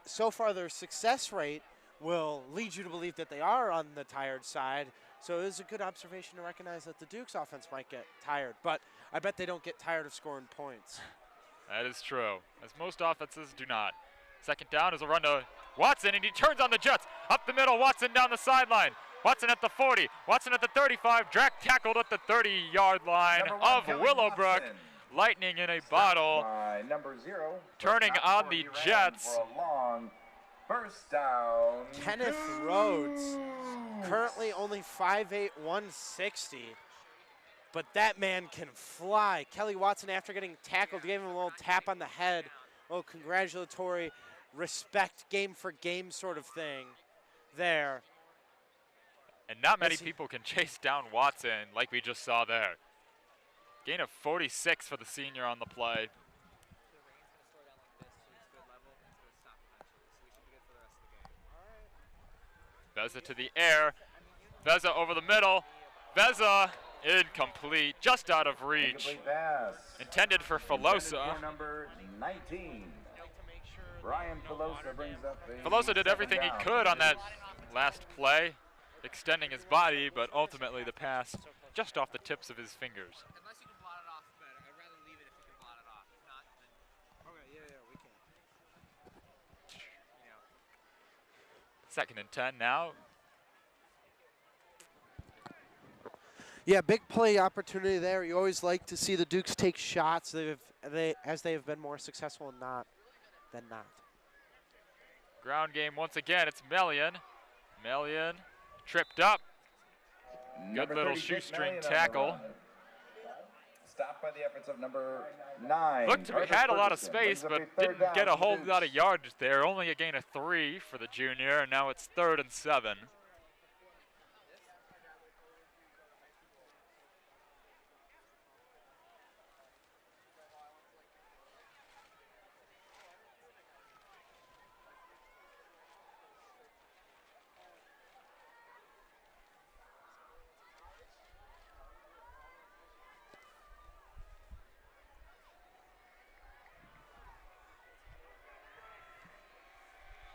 so far their success rate will lead you to believe that they are on the tired side. So it is a good observation to recognize that the Dukes offense might get tired, but I bet they don't get tired of scoring points. That is true, as most offenses do not. Second down is a run to Watson, and he turns on the Jets. Up the middle, Watson down the sideline. Watson at the 40, Watson at the 35, tackled at the 30-yard line of Willowbrook. Lightning in a bottle, Number 0, turning on the Jets. For a long first down. Kenneth Rhodes, currently only 5'8", 160, but that man can fly. Kelly Watson, after getting tackled, gave him a little tap on the head, a little congratulatory respect, game for game sort of thing there. And not many people can chase down Watson like we just saw there. Gain of 46 for the senior on the play. Veza to the air. Veza over the middle. Veza incomplete, just out of reach. Incomplete pass. Intended for Filosa. For number 19. Brian Filosa brings up the Filosa did everything he second could down. on that last play, extending his body, but ultimately the pass just off the tips of his fingers. Unless you can blot it off better. I'd rather leave it if you can blot it off. If not, then Okay, yeah, we can. you know. Second and 10 now. Yeah, big play opportunity there. You always like to see the Dukes take shots. As they have been more successful than not. Ground game once again. It's Melvin. Melvin tripped up. Good little 36, shoestring Melvin on the tackle. run. Stopped by the efforts of number 9. Looked to be, had a lot of space, but didn't get a whole lot of yards there. Only a gain of 3 for the junior, and now it's 3rd and 7.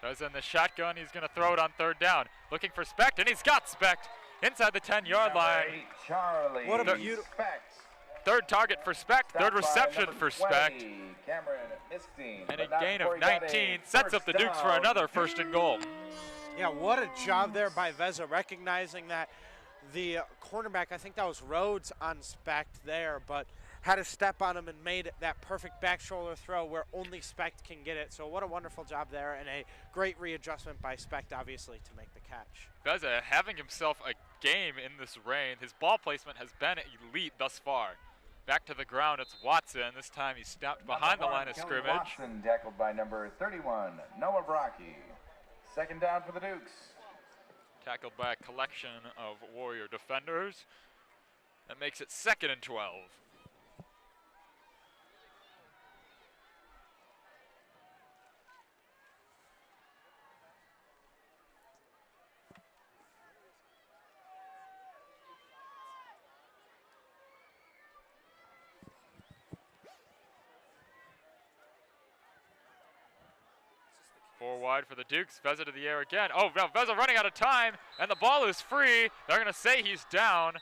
Veza in the shotgun, he's going to throw it on 3rd down. Looking for Specht, and he's got Specht. inside the 10-yard line. Charlie. What a beautiful. Third target for Speck, third reception for Speck. And And a gain of 19 sets up the Dukes for another 1st and goal. Yeah, what a job there by Veza, recognizing that the cornerback, I think that was Rhodes on Speck there, but had a step on him and made that perfect back shoulder throw where only Speck can get it. So what a wonderful job there, and a great readjustment by Speck, obviously, to make the catch. Veza having himself a game in this rain. His ball placement has been elite thus far. Back to the ground, it's Watson. This time he stopped behind the line of scrimmage. Watson tackled by number 31, Noah Brocky. 2nd down for the Dukes. Tackled by a collection of Warrior defenders. That makes it 2nd and 12. Four wide for the Dukes. Veza to the air again. Oh, now Veza running out of time, and the ball is free. They're going to say he's down.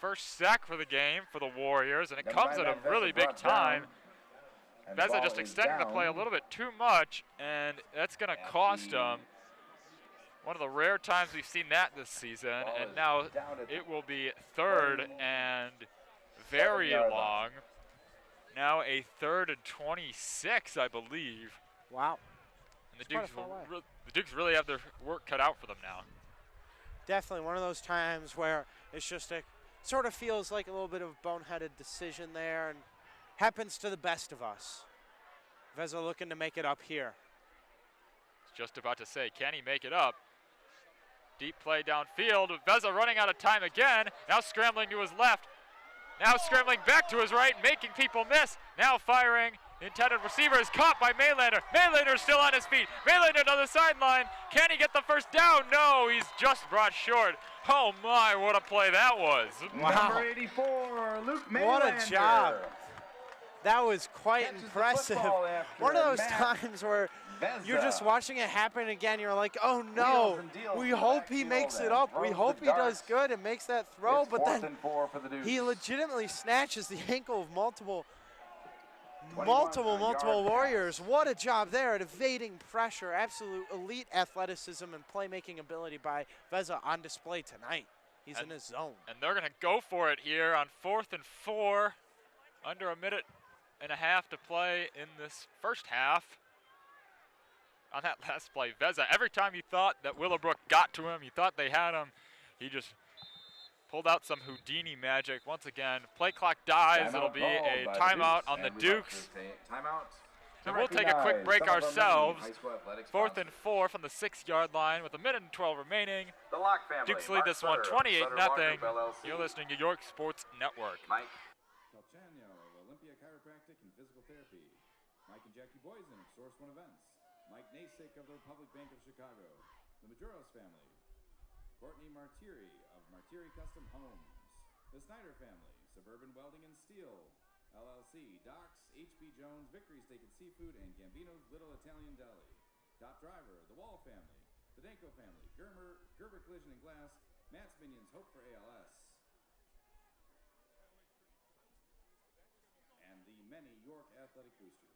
First sack for the game for the Warriors, and it comes at a really big time. Veza just extending the play a little bit too much, and that's going to cost him. One of the rare times we've seen that this season, and now it will be 3rd and very long. Now a 3rd and 26, I believe. Wow. And the Dukes really have their work cut out for them now. Definitely one of those times where it's just sort of feels like a little bit of a boneheaded decision there, and happens to the best of us. Veza looking to make it up here. Just about to say, can he make it up? Deep play downfield. Veza running out of time again. Now scrambling to his left. Now scrambling back to his right, making people miss. Now firing. The intended receiver is caught by Maylander. Maylander still on his feet. Maylander on the sideline. Can he get the first down? No, he's just brought short. Oh my, what a play that was. Wow. Number 84, Luke Maylander. What a job. That was quite impressive. One of those times where you're just watching it happen again. You're like, oh no, we hope he makes it up. We hope he does good and makes that throw. But then he legitimately snatches the ankle of multiple Warriors. What a job there at evading pressure. Absolute elite athleticism and playmaking ability by Veza on display tonight. He's in his zone. And they're going to go for it here on 4th and 4. Under a minute and a half to play in this first half. On that last play, Veza, every time you thought that Willowbrook got to him, you thought they had him, he just pulled out some Houdini magic. Once again, play clock dies. It'll be a timeout on the Dukes. And we'll take a quick break ourselves. 4th and 4 from the 6-yard line with 1:12 remaining. Dukes lead this one 28-0. You're listening to York Sports Network. Mike Calcagno of Olympia Chiropractic and Physical Therapy. Mike and Jackie Boysen of Source One Events. Mike Nasick of the Republic Bank of Chicago. The Majoros family. Courtney Martiri of Martiri Custom Homes. The Snyder family. Suburban Welding and Steel. LLC. Docks, H.B. Jones, Victory Steak and Seafood, and Gambino's Little Italian Deli. Top driver. The Wall family. The Danko family. Gerber Collision and Glass. Matt's Minions. Hope for ALS. And the many York Athletic Boosters.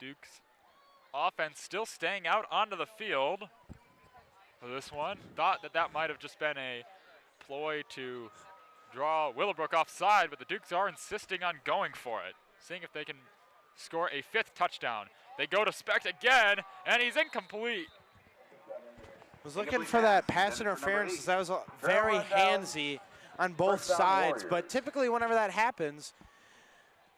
Dukes offense still staying out onto the field for this one. Thought that might have just been a ploy to draw Willowbrook offside, but the Dukes are insisting on going for it, seeing if they can score a 5th touchdown. They go to Specht again, and he's incomplete. Was looking for that pass interference. That was very handsy on both sides, but typically whenever that happens,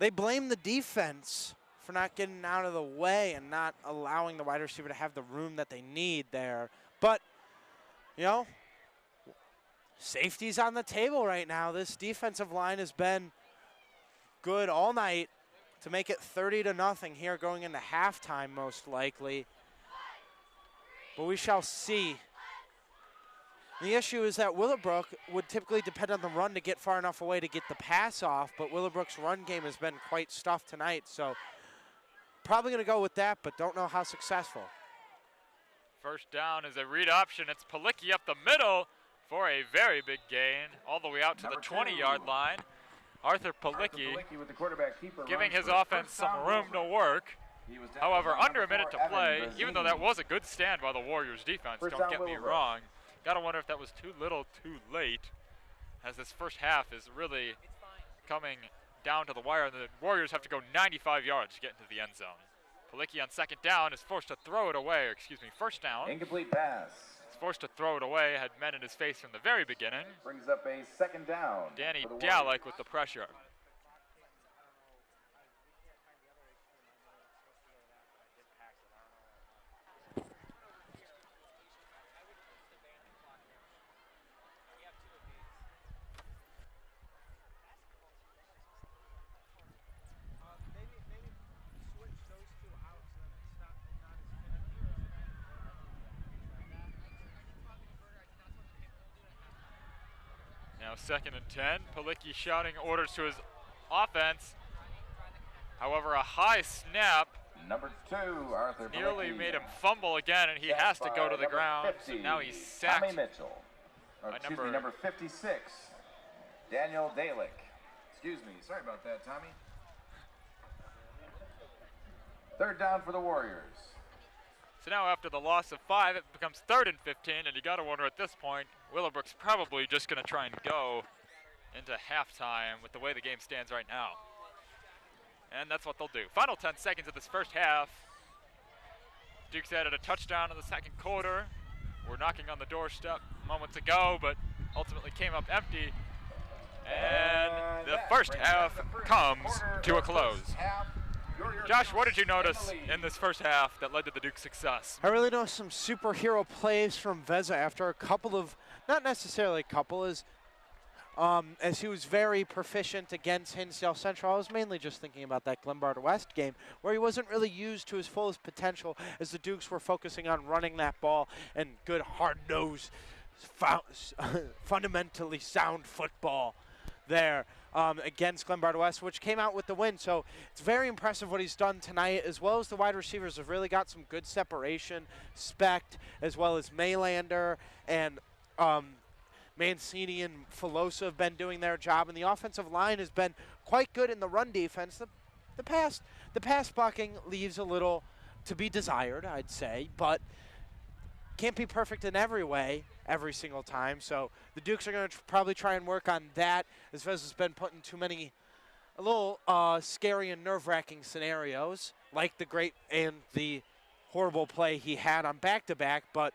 they blame the defense for not getting out of the way and not allowing the wide receiver to have the room that they need there. But, you know, safety's on the table right now. This defensive line has been good all night to make it 30-0 here going into halftime most likely. But we shall see. The issue is that Willowbrook would typically depend on the run to get far enough away to get the pass off, but Willowbrook's run game has been quite stuffed tonight, so probably going to go with that, but don't know how successful. First down is a read option. It's Palicki up the middle for a very big gain, all the way out to the 20-yard line. Arthur Palicki with the quarterback keeper giving his offense some room to work. However, under a minute to play, even though that was a good stand by the Warriors defense, don't get me wrong. Gotta wonder if that was too little too late, as this first half is really coming down to the wire. The Warriors have to go 95 yards to get into the end zone. Palicki on second down is forced to throw it away, first down. Incomplete pass. He's forced to throw it away, had men in his face from the very beginning. Brings up a second down. Danny Dalek with the pressure. Now 2nd and 10. Palicki shouting orders to his offense. However, a high snap Number 2, Arthur nearly Palicki. made him fumble again, and he has to go to the ground. 50, So now he's sacked. Tommy Mitchell. Number 56, Daniel Dalek. Excuse me. Sorry about that, Tommy. 3rd down for the Warriors. So now after the loss of 5, it becomes 3rd and 15, and you got to wonder at this point, Willowbrook's probably just going to try and go into halftime with the way the game stands right now. And that's what they'll do. Final 10 seconds of this first half. Dukes added a touchdown in the second quarter. We're knocking on the doorstep moments ago, but ultimately came up empty. And the first half comes to a close. Josh, what did you notice in this first half that led to the Duke's success? I really noticed some superhero plays from Veza after a couple of, not necessarily a couple, as he was very proficient against Hinsdale Central. I was mainly just thinking about that Glenbard West game where he wasn't really used to his fullest potential as the Dukes were focusing on running that ball and good hard-nosed, fundamentally sound football there against Glenbard West, which came out with the win. So it's very impressive what he's done tonight, as well as the wide receivers have really got some good separation. Specht, as well as Maylander and Mancini and Filosa have been doing their job, and the offensive line has been quite good in the run defense. The pass blocking leaves a little to be desired, I'd say, but can't be perfect in every way every single time. So the Dukes are going to probably try and work on that, as Vez has been put in too many a little scary and nerve-wracking scenarios, like the great and the horrible play he had on back-to-back, but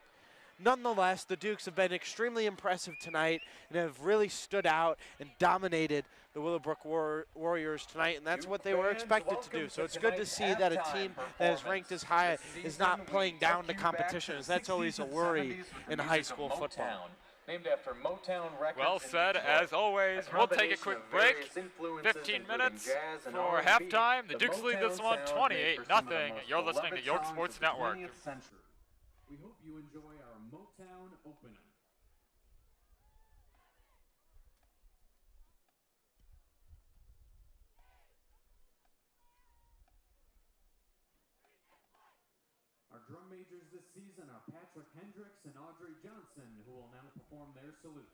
nonetheless, the Dukes have been extremely impressive tonight and have really stood out and dominated the Willowbrook Warriors tonight, and that's what they were expected to do. So it's good to see that a team that is ranked as high is not playing down to competition, as that's always a worry in high school football. Named after Motown Records. Well said, as always. We'll take a quick break. 15 minutes for halftime. The Dukes lead this one 28-0. You're listening to York Sports Network. We hope you enjoy our Motown opener. Our drum majors this season are Patrick Hendricks and Audrey Johnson, who will now perform their salute.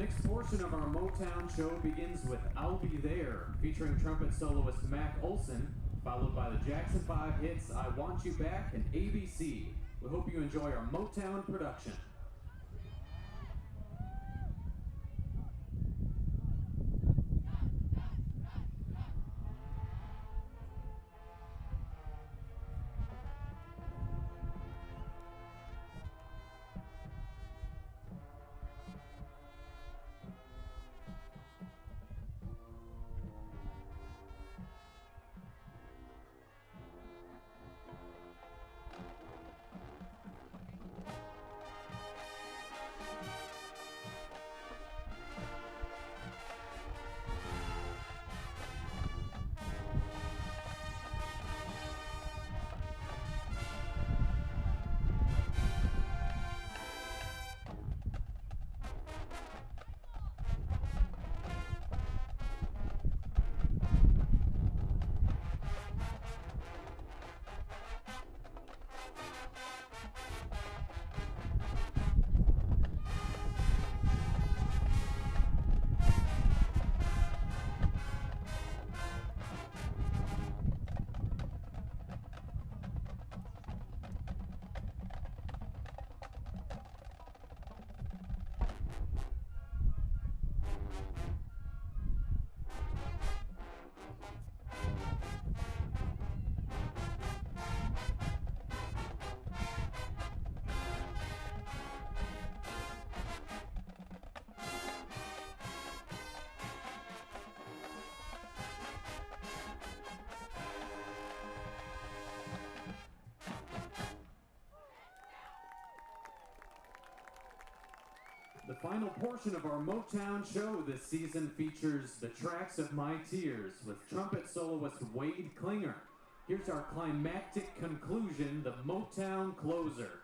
next portion of our Motown show begins with I'll Be There, featuring trumpet soloist Mac Olson, followed by the Jackson 5 hits I Want You Back and ABC. We hope you enjoy our Motown production. The final portion of our Motown show this season features The Tracks of My Tears with trumpet soloist Wade Klinger. Here's our climactic conclusion, the Motown closer.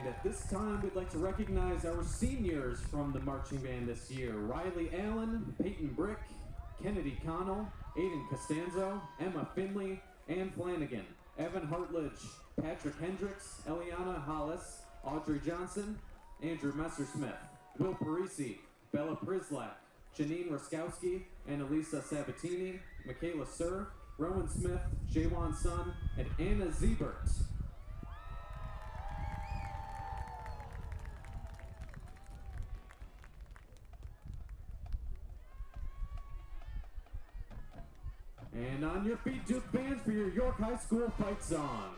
And at this time, we'd like to recognize our seniors from the marching band this year. Riley Allen, Peyton Brick, Kennedy Connell, Aiden Costanzo, Emma Finley, Ann Flanagan, Evan Hartledge, Patrick Hendricks, Eliana Hollis, Audrey Johnson, Andrew Messersmith, Will Parisi, Bella Prislak, Janine Roskowski, Annalisa Sabatini, Michaela Sir, Rowan Smith, Jaywan Sun, and Anna Ziebert. And on your feet, Duke bands, for your York High School fight song.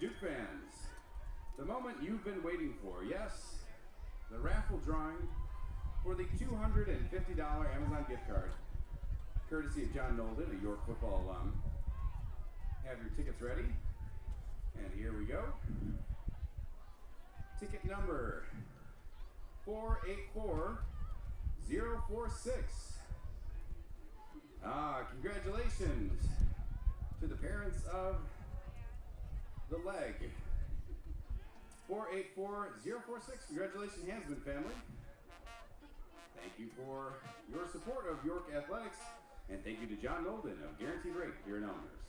Duke fans, the moment you've been waiting for, yes, the raffle drawing for the $250 Amazon gift card, courtesy of John Nolden, a York football alum. Have your tickets ready, and here we go. Ticket number 484046. Congratulations to the parents of the leg. 484046. Congratulations, Hansman family. Thank you for your support of York Athletics, and thank you to John Nolden of Guaranteed Rate here in Elmhurst.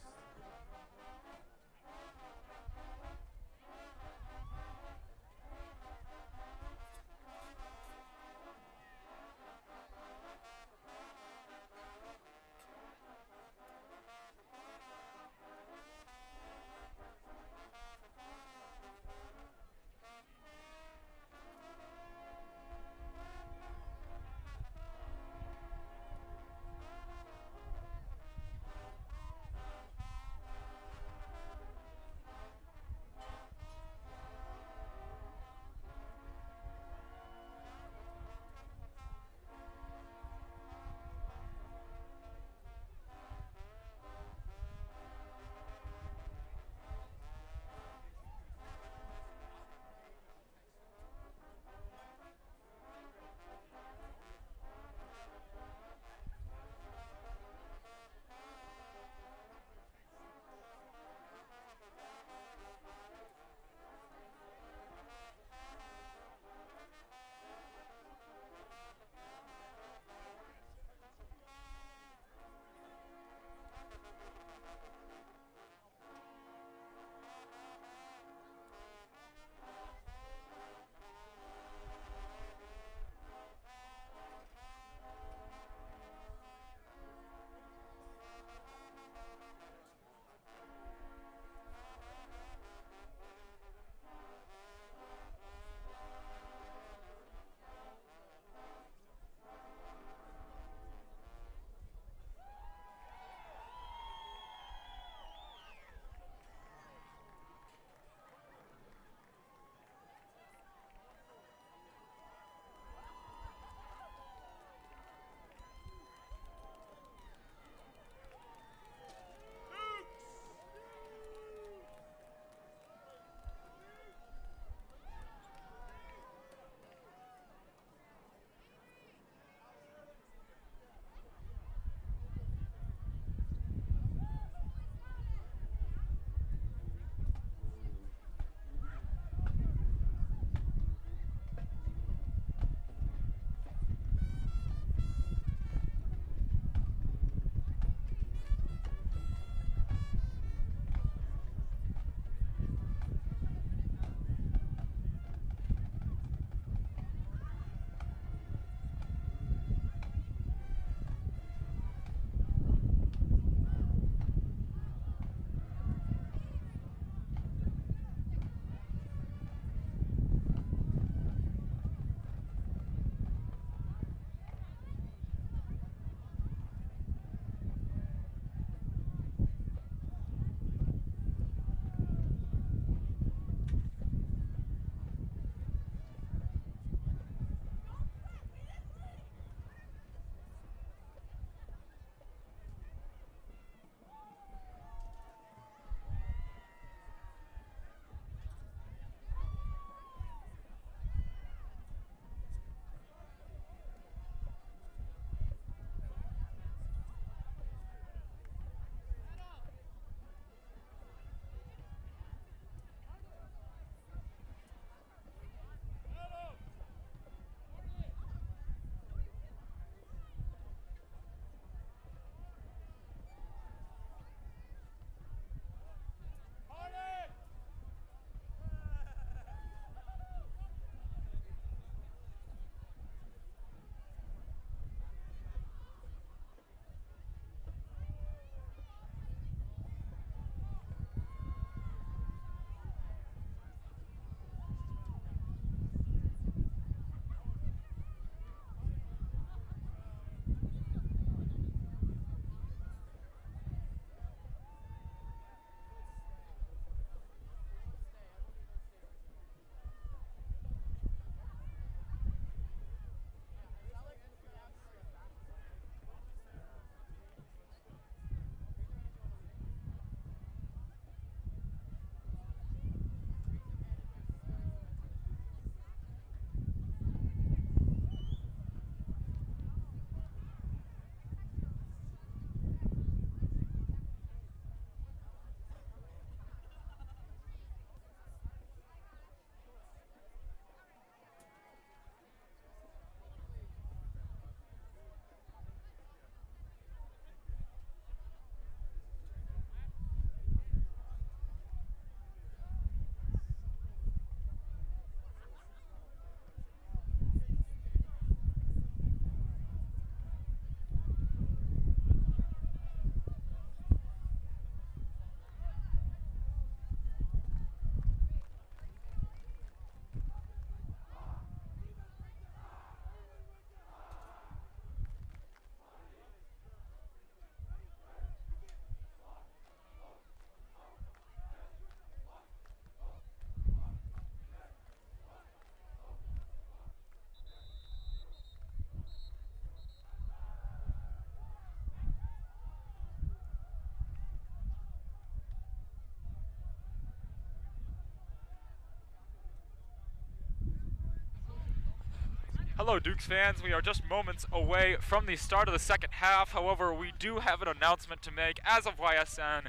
Hello, Dukes fans. We are just moments away from the start of the second half. However, we do have an announcement to make. As of YSN,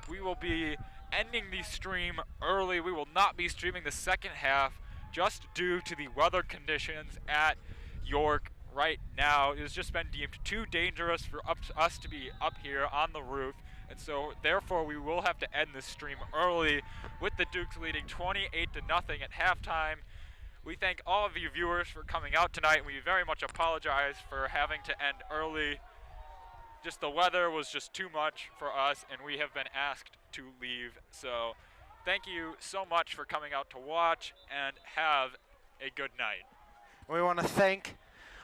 we will be ending the stream early. We will not be streaming the second half just due to the weather conditions at York right now. It has just been deemed too dangerous for us to be up here on the roof. And so, therefore, we will have to end this stream early with the Dukes leading 28-0 at halftime. We thank all of you viewers for coming out tonight. We very much apologize for having to end early. Just the weather was just too much for us, and we have been asked to leave. So thank you so much for coming out to watch, and have a good night. We want to thank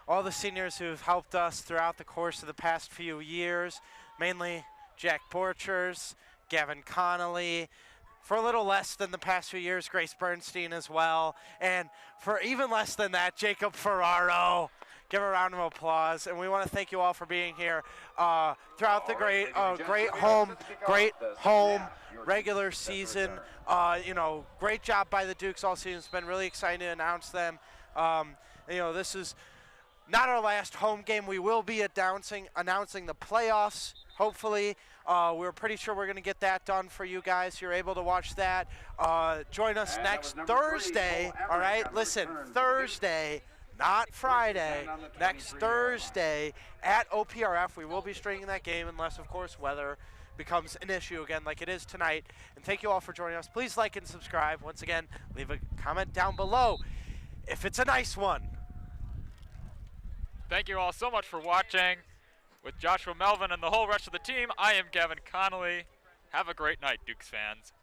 all the seniors who've helped us throughout the course of the past few years, mainly Jack Borchers, Gavin Connolly, for a little less than the past few years, Grace Bernstein as well, and for even less than that, Jacob Ferraro. Give a round of applause, and we want to thank you all for being here throughout the great home regular season. Great job by the Dukes all season. It's been really exciting to announce them. This is not our last home game. We will be announcing the playoffs, hopefully. We're pretty sure we're going to get that done for you guys. You're able to watch that. Join us next Thursday. All right, listen, Thursday, not Friday. Next Thursday at OPRF. We will be streaming that game unless, of course, weather becomes an issue again like it is tonight. And thank you all for joining us. Please like and subscribe. Once again, leave a comment down below if it's a nice one. Thank you all so much for watching. With Joshua Melvin and the whole rest of the team, I am Gavin Connolly. Have a great night, Dukes fans.